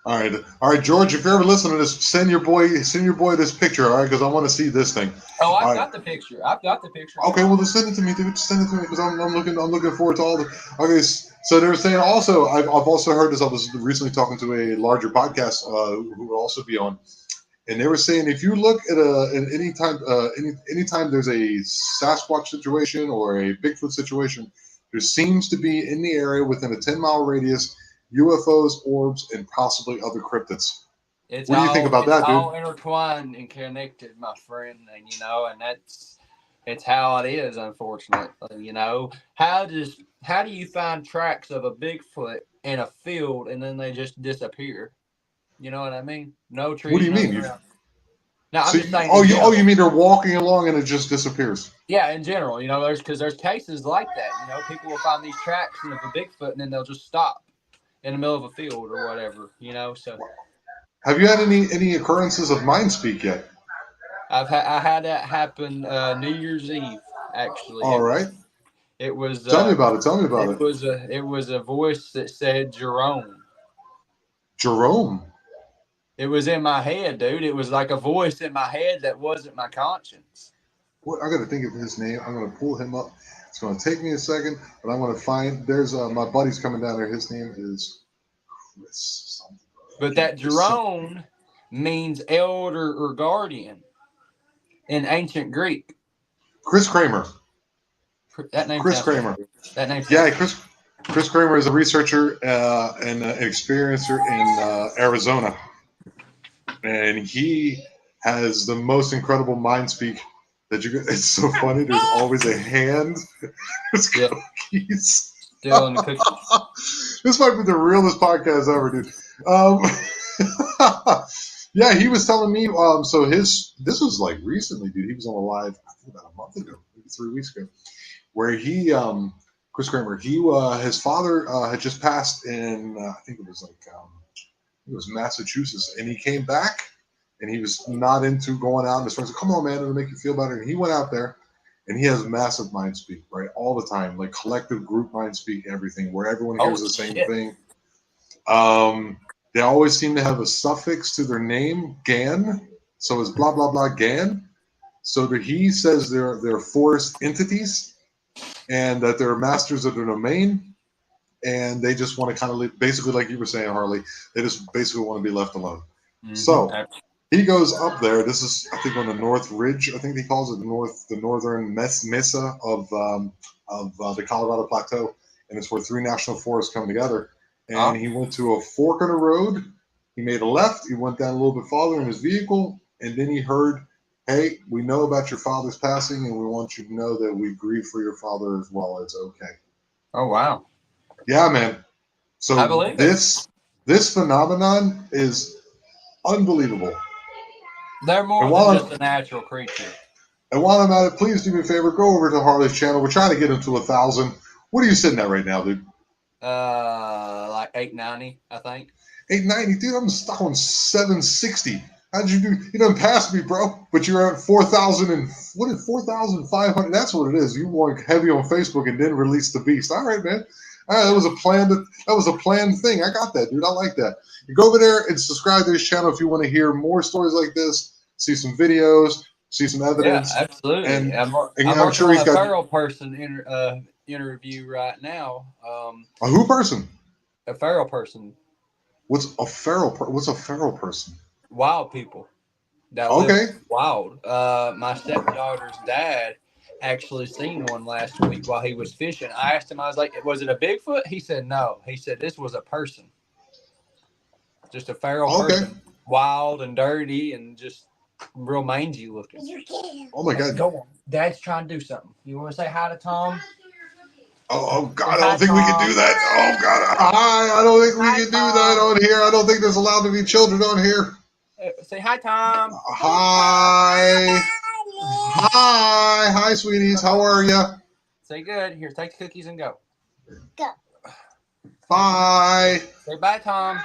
All right, George. If you're ever listening to this, send your boy this picture, all right? Because I want to see this thing. Oh, I've got the picture. Okay, well, then send it to me, dude. Just send it to me because I'm looking forward to all the. Okay, so they were saying also, I've also heard this. I was recently talking to a larger podcast who will also be on, and they were saying if you look at anytime there's a Sasquatch situation or a Bigfoot situation, there seems to be in the area within a 10-mile radius UFOs, orbs, and possibly other cryptids. What do you think about that, dude? It's all intertwined and connected, my friend, and you know, and it's how it is, unfortunately. You know, how do you find tracks of a Bigfoot in a field and then they just disappear? You know what I mean? No trees. What do you mean? No, I'm just saying. You mean they're walking along and it just disappears? Yeah, in general, you know, there's cases like that. You know, people will find these tracks of a Bigfoot and then they'll just stop in the middle of a field or whatever. You know, so. Have you had any occurrences of mind speak yet? I had that happen New Year's Eve, actually. All right. It was. Tell me about it. It was a voice that said Jerome. Jerome. It was in my head, dude. It was like a voice in my head that wasn't my conscience. What? I got to think of his name. I'm going to pull him up. It's going to take me a second, but I'm going to find. There's my buddy's coming down there. His name is Chris. Something. But that Jerome means elder or guardian in ancient Greek. Chris Kramer. That name. Chris Kramer. That name. Yeah, Chris Kramer is a researcher and an experiencer in Arizona, and he has the most incredible mind speak that you. It's so funny. There's always a hand. There's cookies. Still in the cookies. This might be the realest podcast ever, dude. Yeah, he was telling me. So this was like recently, dude. He was on a live, I think about a month ago, maybe 3 weeks ago, where he, Chris Kramer, his father had just passed in, I think it was Massachusetts, and he came back, and he was not into going out. And his friends said, "Come on, man, it'll make you feel better." And he went out there, and he has massive mind speak, right, all the time, like collective group mind speak, everything, where everyone hears the same thing. They always seem to have a suffix to their name, Gan. So it's blah, blah, blah, Gan. So he says they're forest entities, and that they're masters of the domain, and they just want to kind of live, basically, like you were saying, Harley. They just basically want to be left alone. So he goes up there. This is, I think, on the North Ridge. I think he calls it the northern mesa of the Colorado Plateau, and it's where 3 national forests come together. And he went to a fork in the road. He made a left. He went down a little bit farther in his vehicle, and then he heard, "Hey, we know about your father's passing, and we want you to know that we grieve for your father as well. It's okay." Oh wow! Yeah, man. So I believe this phenomenon is unbelievable. They're more than just a natural creature. And while I'm at it, please do me a favor. Go over to Harley's channel. We're trying to get him to 1,000. What are you sitting at right now, dude? Like 890, I think. 890, dude. I'm stuck on 760. How'd you do? You done passed me, bro. But you're at 4,000 and what is 4,500? That's what it is. You went heavy on Facebook and then released the beast. All right, man. All right, that was a planned thing. I got that, dude. I like that. You go over there and subscribe to this channel if you want to hear more stories like this, see some videos, see some evidence. Yeah, absolutely. And I'm sure he's got a feral person interview right now. A who person? A feral person. What's a feral person? Wild people. That live wild. My stepdaughter's dad actually seen one last week while he was fishing. I asked him, I was like, "Was it a Bigfoot?" He said no. He said this was a person. Just a feral person. Wild and dirty and just real mangy looking. Oh my God. Go on. Dad's trying to do something. You want to say hi to Tom? Oh God, I don't think we can do that. Oh God, hi. I don't think we can do that on here. I don't think there's allowed to be children on here. Say hi, Tom. Hi. Hi, sweeties. How are you? Say good. Here, take the cookies and go. Go. Bye. Say bye, Tom.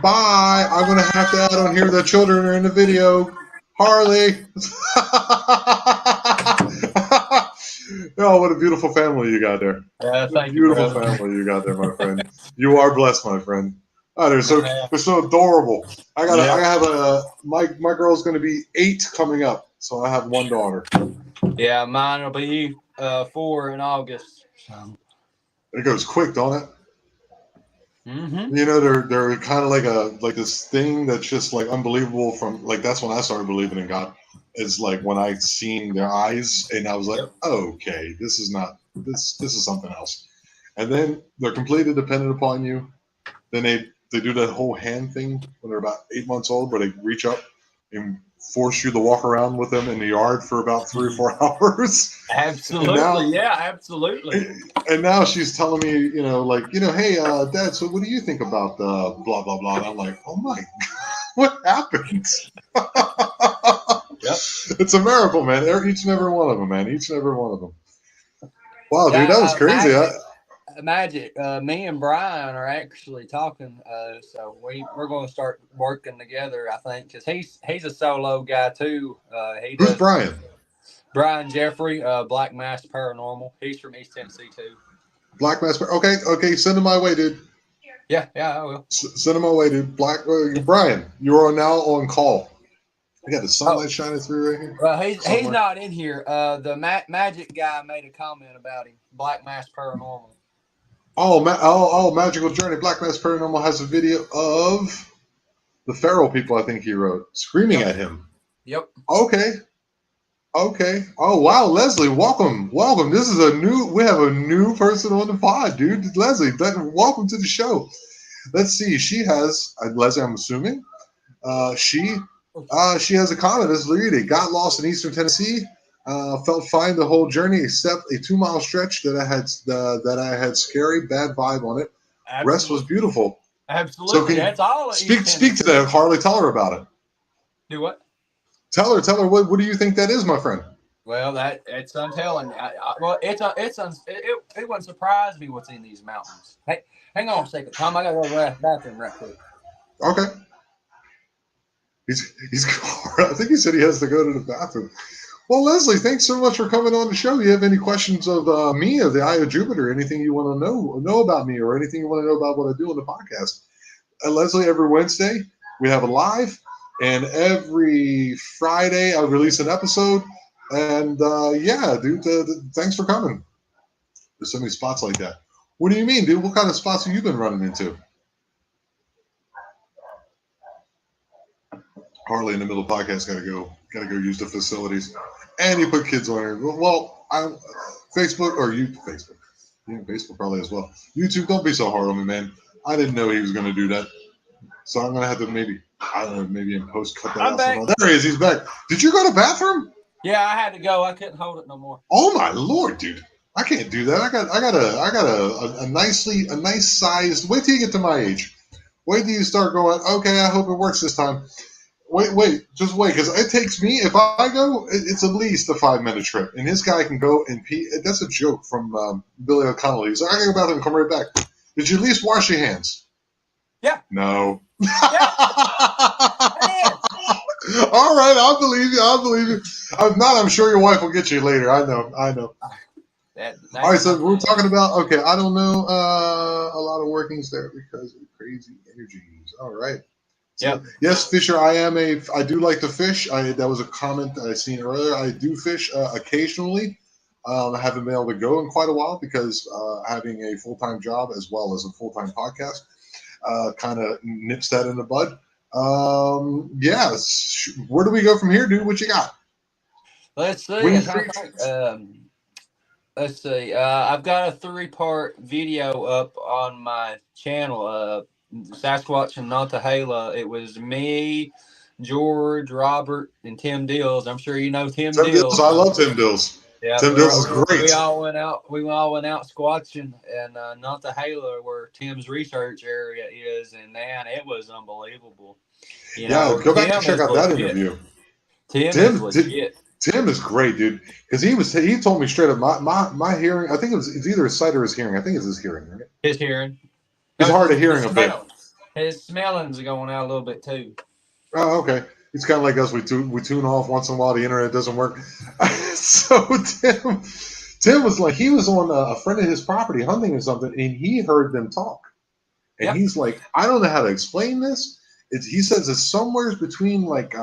Bye. I'm going to have to add on here the children are in the video. Harley. Oh, what a beautiful family you got there. Yeah, thank you. Beautiful Family you got there, my friend. You are blessed, my friend. Oh, they're so adorable. I have my girl's going to be 8 coming up, so I have 1 daughter. Yeah, mine will be 4 in August. So. It goes quick, don't it? Mm-hmm. You know, they're kind of like this thing that's just like unbelievable. From like that's when I started believing in God. It's like when I seen their eyes, and I was like, okay, this is not this is something else. And then they're completely dependent upon you. Then they do that whole hand thing when they're about 8 months old, where they reach up and force you to walk around with them in the yard for about 3 or 4 hours. Absolutely, absolutely. And now she's telling me, hey, Dad, so what do you think about blah, blah, blah? And I'm like, oh my God, what happened? Yep. It's a miracle, man. Each and every one of them, man. Each and every one of them. Wow, dude, that was crazy. Magic. Me and Brian are actually talking, so we're going to start working together. I think because he's a solo guy too. Who's Brian? Brian Jeffrey, Black Mass Paranormal. He's from East Tennessee too. Black Mass. Okay. Send him my way, dude. Yeah, I will. Send him my way, dude. Brian, you are now on call. I got the sunlight shining through right here. Well, he's not in here. The magic guy made a comment about him. Black Mass Paranormal. Magical Journey. Black Mass Paranormal has a video of the feral people, I think he wrote, screaming at him. Yep. Okay. Oh, wow. Leslie, welcome. This is we have a new person on the pod, dude. Leslie, welcome to the show. Let's see. She has, Leslie, I'm assuming, she has a comment. Let's read it. Got lost in Eastern Tennessee. Felt fine the whole journey except a 2-mile stretch that I had scary bad vibe on it. Absolutely. Rest was beautiful. Absolutely. So that's all. Speak to that, Harley. Tell her about it. Do what? Tell her. What do you think that is, my friend? Well, it's untelling. It wouldn't surprise me what's in these mountains. Hey, hang on a second, Tom. I gotta go to the bathroom right quick. Okay. He's. I think he said he has to go to the bathroom. Well, Leslie, thanks so much for coming on the show. You have any questions of me, of the Eye of Jupiter, anything you want to know about me, or anything you want to know about what I do on the podcast? Leslie, every Wednesday we have a live, and every Friday I release an episode. And yeah, dude, thanks for coming. There's so many spots like that. What do you mean, dude? What kind of spots have you been running into? Harley in the middle of the podcast gotta go use the facilities. And you put kids on here. Well, I Facebook or you Facebook. Yeah, Facebook probably as well. YouTube, don't be so hard on me, man. I didn't know he was gonna do that. So I'm gonna have to maybe I don't know, maybe in post cut that I'm out back. somehow. There he is, he's back. Did you go to the bathroom? Yeah, I had to go. I couldn't hold it no more. Oh my lord, dude. I can't do that. I got a nice sized. Wait till you get to my age. Wait till you start going. Okay, I hope it works this time. Wait, just wait, because it takes me. If I go, it's at least a 5-minute trip, and this guy can go and pee. That's a joke from Billy O'Connell. He's like, I gotta go to the bathroom and come right back. Did you at least wash your hands? Yeah. No. Yeah. All right, I'll believe you. I'll believe you. If not, I'm sure your wife will get you later. I know. All right, so we're talking about, okay, I don't know a lot of workings there because of crazy energies. All right. So, yep. Yes, Fisher, I do like to fish. That was a comment that I seen earlier. I do fish occasionally. I haven't been able to go in quite a while because having a full-time job as well as a full-time podcast kind of nips that in the bud. Yes. Where do we go from here, dude? What you got? Let's see. Let's see. I've got a 3-part video up on my channel. Sasquatch and Nantahala. It was me, George, Robert, and Tim Dills. I'm sure you know Tim Dills. I love Tim Dills. Yeah, Tim Dills is great. We all went out squatching, and Nantahala, where Tim's research area is, and man, it was unbelievable. You know, go back Tim and check out that interview. Tim is legit. Tim is great, dude, because he told me straight up my hearing. I think it's either his sight or his hearing. I think it's his hearing, right? His hearing. He's hard of hearing a bit. His smelling's going out a little bit too. Oh, okay. It's kind of like us. We tune off once in a while. The internet doesn't work. So Tim was like, he was on a friend of his property hunting or something, and he heard them talk. And he's like, I don't know how to explain this. He says it's somewhere between like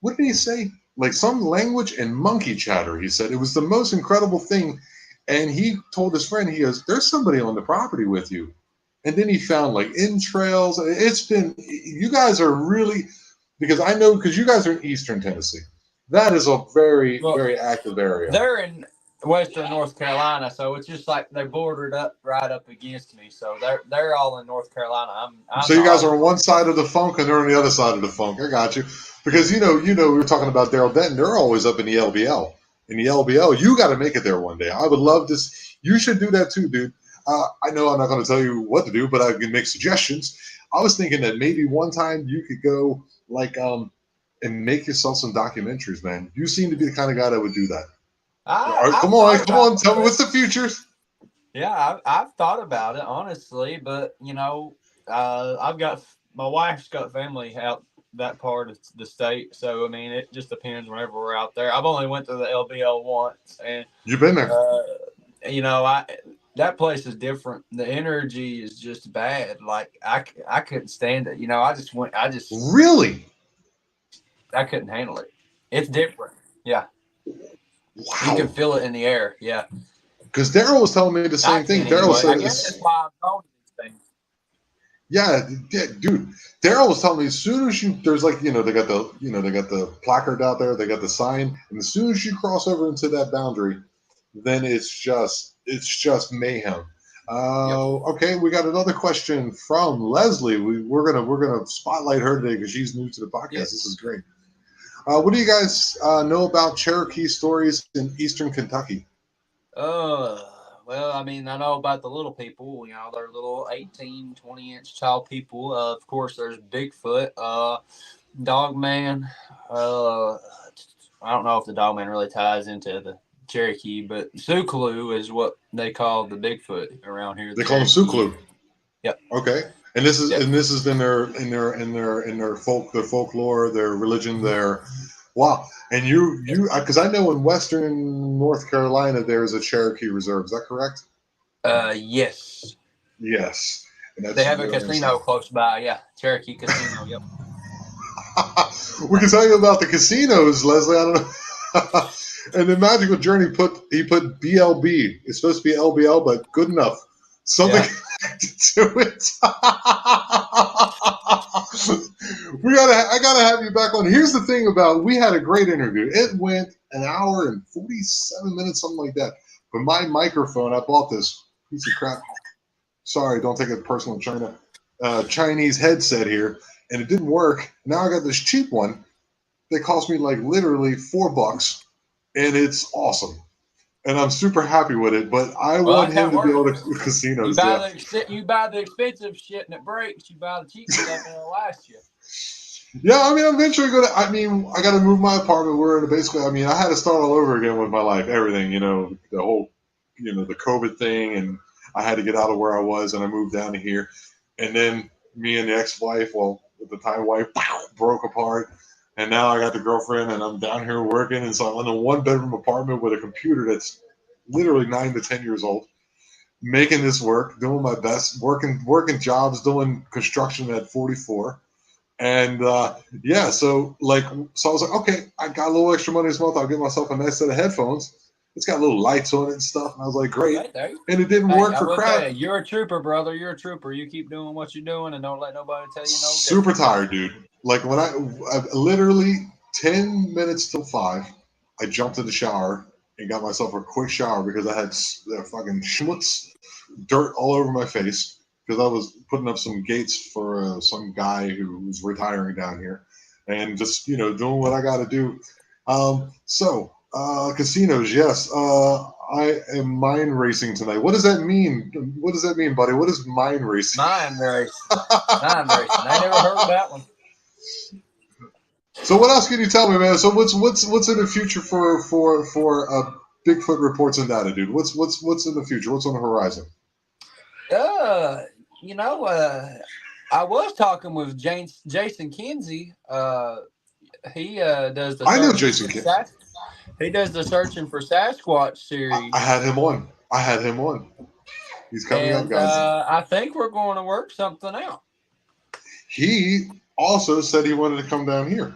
what did he say? Like some language and monkey chatter. He said it was the most incredible thing. And he told his friend, he goes, "There's somebody on the property with you." And then he found like entrails. It's been, you guys are really, because I know, because you guys are in Eastern Tennessee. That is a very, very active area. They're in Western North Carolina, so it's just like they bordered up right up against me. So they're all in North Carolina. So you guys are on one side of the funk and they're on the other side of the funk. I got you. Because you know, we were talking about Daryl Denton. They're always up in the LBL. In the LBL, you got to make it there one day. I would love this. You should do that too, dude. I know I'm not going to tell you what to do, but I can make suggestions. I was thinking that maybe one time you could go like and make yourself some documentaries, man. You seem to be the kind of guy that would do that. Come on, tell me what's the futures. Yeah, I've thought about it honestly, but I've got my wife's got family out that part of the state, so I mean it just depends whenever we're out there. I've only went to the LBL once, and you've been there. That place is different. The energy is just bad. Like I couldn't stand it. Really, I couldn't handle it. It's different. Yeah. Wow. You can feel it in the air. Yeah. Because Daryl was telling me the same thing. Daryl said, I guess that's why I'm calling these things. Yeah, dude. Daryl was telling me as soon as there's like, they got the placard out there, they got the sign, and as soon as you cross over into that boundary, then it's just mayhem. Okay, we got another question from Leslie. We're gonna spotlight her today because she's new to the podcast. Yes. This is great. What do you guys know about Cherokee stories in Eastern Kentucky? Well, I mean, I know about the little people. They're little 18, 20-inch tall people. Of course, there's Bigfoot, Dogman. I don't know if the Dogman really ties into the Cherokee, but Suklu is what they call the Bigfoot around here. They call him Suklu. Yep. Okay. And this is in their folklore, their religion, their wow. And you because I know in Western North Carolina there is a Cherokee Reserve. Is that correct? Yes. Yes. And they have a casino close by. Yeah, Cherokee Casino. Yep. We can tell you about the casinos, Leslie. I don't know. And the Magical Journey he put BLB. It's supposed to be LBL, but good enough. Something connected to it. I gotta have you back on. Here's the thing we had a great interview. It went an hour and 47 minutes, something like that. But my microphone, I bought this piece of crap. Sorry, don't take it personal, China. Chinese headset here, and it didn't work. Now I got this cheap one that cost me like literally $4, and it's awesome. And I'm super happy with it, but I want him to be able to casinos. You buy the expensive shit and it breaks. You buy the cheap stuff and it'll last you. Yeah, I mean, I'm eventually going to, I got to move my apartment. We're in basically, I had to start all over again with my life, everything, the whole, the COVID thing, and I had to get out of where I was, and I moved down to here. And then me and the ex-wife, at the time wife, broke apart. And now I got the girlfriend, and I'm down here working. And so I'm in a one-bedroom apartment with a computer that's literally 9 to 10 years old, making this work, doing my best, working jobs, doing construction at 44. And so I was like, okay, I got a little extra money this month. I'll get myself a nice set of headphones. It's got little lights on it and stuff. And I was like, great. And it didn't work for crap. You're a trooper, brother. You're a trooper. You keep doing what you're doing and don't let nobody tell you no. Super tired, dude. Like when I literally 10 minutes till 5, I jumped in the shower and got myself a quick shower because I had fucking schmutz, dirt all over my face. Because I was putting up some gates for some guy who was retiring down here, and just doing what I got to do. Casinos, yes. I am mind racing tonight. What does that mean? What does that mean, buddy? What is mind racing? Mind racing. I never heard of that one. So what else can you tell me, man? So what's in the future for Bigfoot Reports and Data, dude? What's in the future? What's on the horizon? I was talking with Jason Kinsey. He does the. I know Jason Kinsey. He does the Searching for Sasquatch series. I had him on. He's coming up, guys. I think we're going to work something out. He also said he wanted to come down here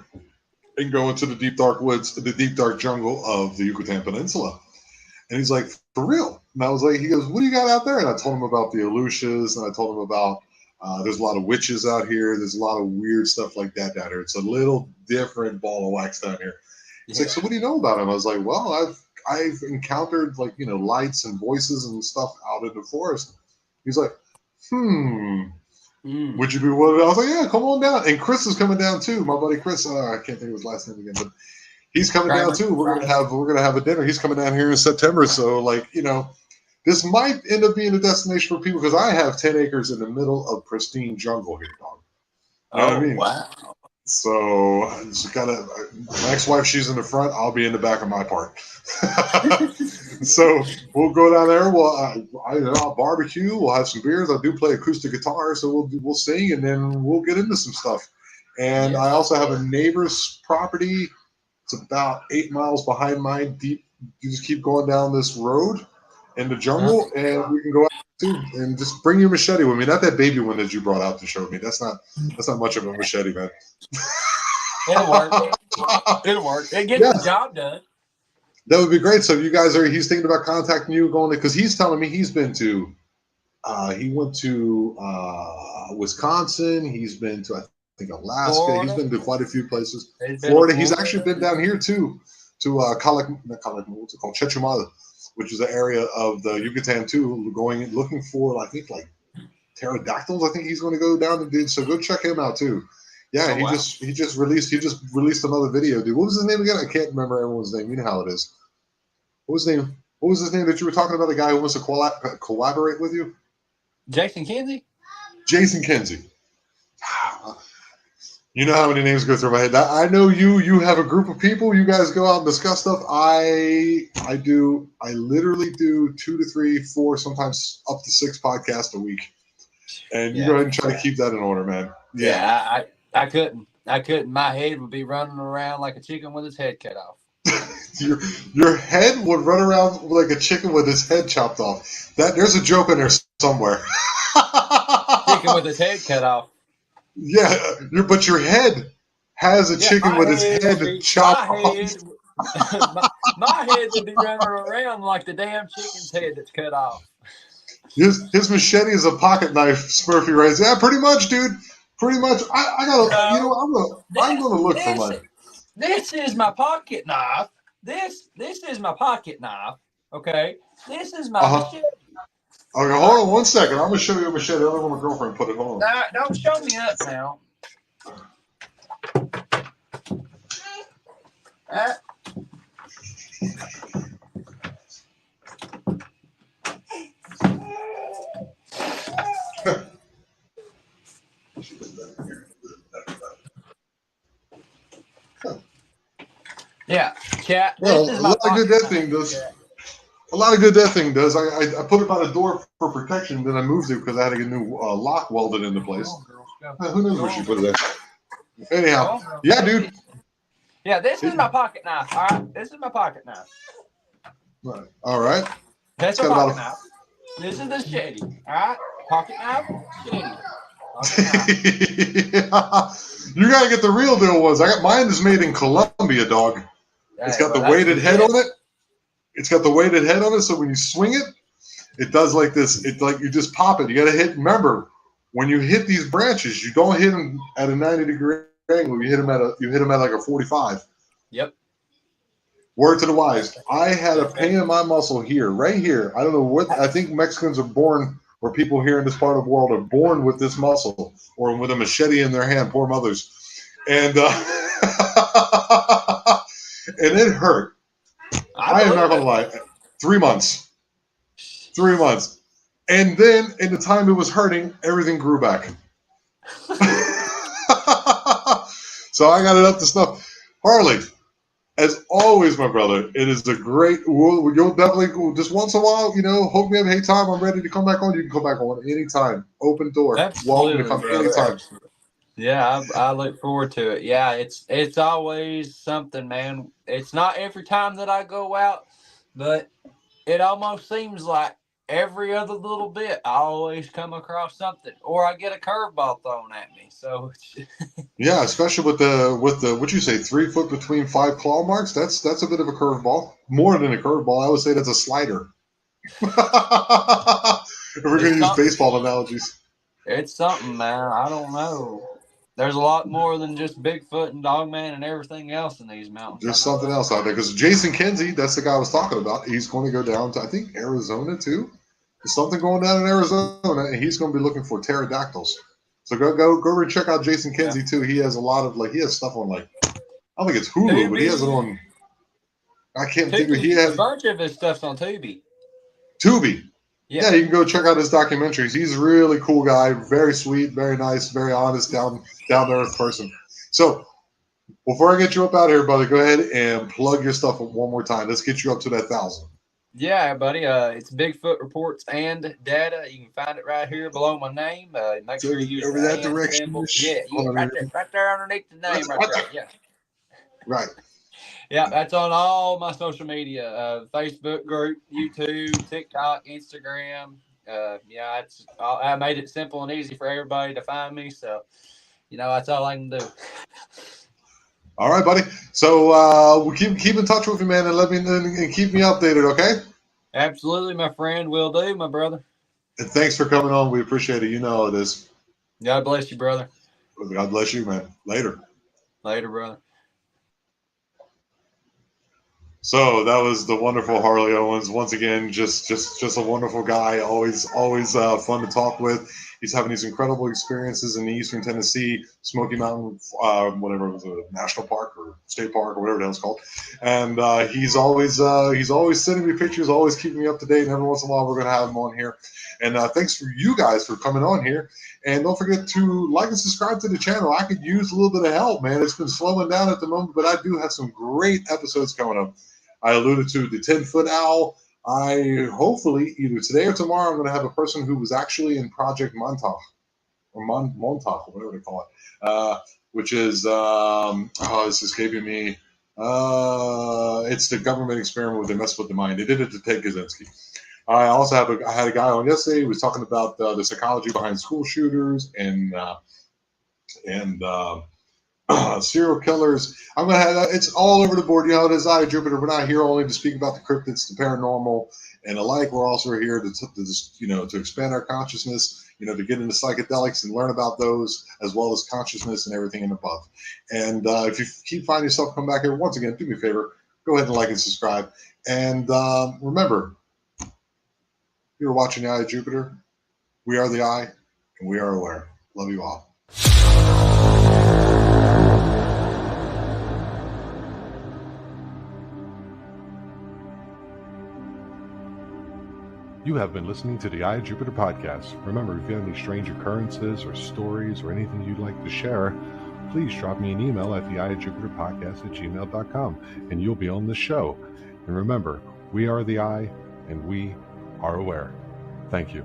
and go into the deep dark woods, the deep dark jungle of the Yucatan Peninsula. And he's like, for real? And I was like, he goes, what do you got out there? And I told him about the elusives, and I told him about there's a lot of witches out here. There's a lot of weird stuff like that down here. It's a little different ball of wax down here. He's like, so what do you know about him? I was like, well, I've encountered lights and voices and stuff out in the forest. He's like, would you be willing? I was like, yeah, come on down. And Chris is coming down too. My buddy Chris, I can't think of his last name again, but he's coming down too. We're gonna have a dinner. He's coming down here in September. So this might end up being a destination for people because I have 10 acres in the middle of pristine jungle here, dog. You know what I mean? Wow. So I just my ex-wife, she's in the front. I'll be in the back of my part. So we'll go down there. I'll barbecue. We'll have some beers. I do play acoustic guitar, so we'll sing, and then we'll get into some stuff. And I also have a neighbor's property. It's about 8 miles behind mine. Deep. You just keep going down this road in the jungle, and we can go out too. And just bring your machete with me. Not that baby one that you brought out to show me. That's not much of a machete, man. It'll work. It gets the job done. That would be great. So if you guys he's thinking about contacting you, going to, because he's telling me he's been to, he went to Wisconsin. He's been to, I think, Alaska. Florida. He's been to quite a few places. Florida. He's actually been down here too, to what's it called, Chetumal, which is an area of the Yucatan too, looking for, I think, pterodactyls. I think he's going to go down and do. So go check him out too. Yeah, he just released another video, dude. What was his name again? I can't remember everyone's name. You know how it is. What was his name that you were talking about? The guy who wants to collaborate with you? Jason Kinsey. Jason Kinsey. You know how many names go through my head. I know you have a group of people. You guys go out and discuss stuff. I do. I literally do 2 to 3, 4, sometimes up to 6 podcasts a week. And you go ahead and try to keep that in order, man. Yeah, I couldn't. My head would be running around like a chicken with its head cut off. Your head would run around like a chicken with its head chopped off. There's a joke in there somewhere. Chicken with its head cut off. Yeah, but your head has a chicken with its head chopped off. my head would be running around like the damn chicken's head that's cut off. His machete is a pocket knife, Smurfy writes. Yeah, pretty much, dude. Pretty much. I gotta, I'm gonna look for mine. This is my pocket knife. This is my pocket knife. Okay. This is my machete. Okay, hold on 1 second. I'm gonna show you a machete. I don't want my girlfriend put it on. Don't show me up now. Yeah, chat. Well, a lot of good that thing does. A lot of good that thing does. I put it by the door for protection, then I moved it because I had to get a new lock welded into place. Who knows where she put it at? Anyhow, yeah, dude. Yeah, this is my pocket knife. All right, this is my pocket knife. Right. All right. That's a pocket knife. This is the machete. All right, pocket knife, machete. You gotta get the real deal ones. I got mine is made in Colombia, dog. It's got the weighted head on it. It's got the weighted head on it, so when you swing it, it does like this. It's like you just pop it. You gotta hit. Remember, when you hit these branches, you don't hit them at a 90-degree angle. You hit them at like a 45. Yep. Word to the wise. I had a pain in my muscle here, right here. I don't know what. I think Mexicans are born, or people here in this part of the world are born with this muscle, or with a machete in their hand. Poor mothers, and and it hurt. I am not gonna lie. 3 months. 3 months. And then in the time it was hurting, everything grew back. So I got it up to snuff. Harley, as always, my brother, it is a great. You'll definitely just once in a while, hook me up. Hey, Tom, I'm ready to come back on. You can come back on anytime. Open door. Absolutely, welcome to come anytime. Yeah, I look forward to it. Yeah, it's always something, man. It's not every time that I go out, but it almost seems like every other little bit I always come across something, or I get a curveball thrown at me. So yeah, especially with the what you say, 3 foot between 5 claw marks. That's a bit of a curveball. More than a curveball, I would say that's a slider. If we're going to use baseball analogies, it's something, man. I don't know. There's a lot more than just Bigfoot and Dogman and everything else in these mountains. There's something else out there because Jason Kinsey, that's the guy I was talking about. He's going to go down to, I think, Arizona too. There's something going down in Arizona, and he's going to be looking for pterodactyls. So go and check out Jason Kinsey too. He has a lot of he has stuff on I don't think it's Hulu, but he has it on. I can't think of. He has a bunch of his stuff's on Tubi. Tubi. Yeah, you can go check out his documentaries. He's a really cool guy, very sweet, very nice, very honest, down to earth person. So before I get you up out of here, brother, go ahead and plug your stuff one more time. Let's get you up to that 1,000. Yeah, buddy. It's Bigfoot Reports and Data. You can find it right here below my name. Make sure you use over that direction. Yeah, right there underneath the name, right there. Yeah. Right. Yeah, that's on all my social media: Facebook group, YouTube, TikTok, Instagram. I made it simple and easy for everybody to find me. So, that's all I can do. All right, buddy. So we'll keep in touch with you, man, and let me and keep me updated, okay? Absolutely, my friend. Will do, my brother. And thanks for coming on. We appreciate it. You know how it is. God bless you, brother. God bless you, man. Later. Later, brother. So that was the wonderful Harley Owens. Once again, just a wonderful guy. Always fun to talk with. He's having these incredible experiences in Eastern Tennessee, Smoky Mountain, whatever it was, a national park or state park or whatever the hell it's called. And he's always sending me pictures, always keeping me up to date. And every once in a while, we're going to have him on here. And thanks for you guys for coming on here. And don't forget to like and subscribe to the channel. I could use a little bit of help, man. It's been slowing down at the moment, but I do have some great episodes coming up. I alluded to the 10-foot owl. I hopefully either today or tomorrow I'm going to have a person who was actually in Project Montauk or Montauk, or whatever they call it, which is it's escaping me. It's the government experiment where they mess with the mind. They did it to Ted Kaczynski. I also had a guy on yesterday who was talking about the psychology behind school shooters and serial killers. I'm gonna have that. It's all over the board. You know, it is Eye of Jupiter. We're not here only to speak about the cryptids, the paranormal, and alike. We're also here to expand our consciousness. To get into psychedelics and learn about those, as well as consciousness and everything and above. And if you keep finding yourself come back here, once again, do me a favor, go ahead and like and subscribe. And remember, you're watching the Eye of Jupiter. We are the Eye, and we are aware. Love you all. You have been listening to the Eye of Jupiter podcast. Remember, if you have any strange occurrences or stories or anything you'd like to share, please drop me an email at theeyeofjupiterpodcast@gmail.com and you'll be on the show. And remember, we are the Eye and we are aware. Thank you.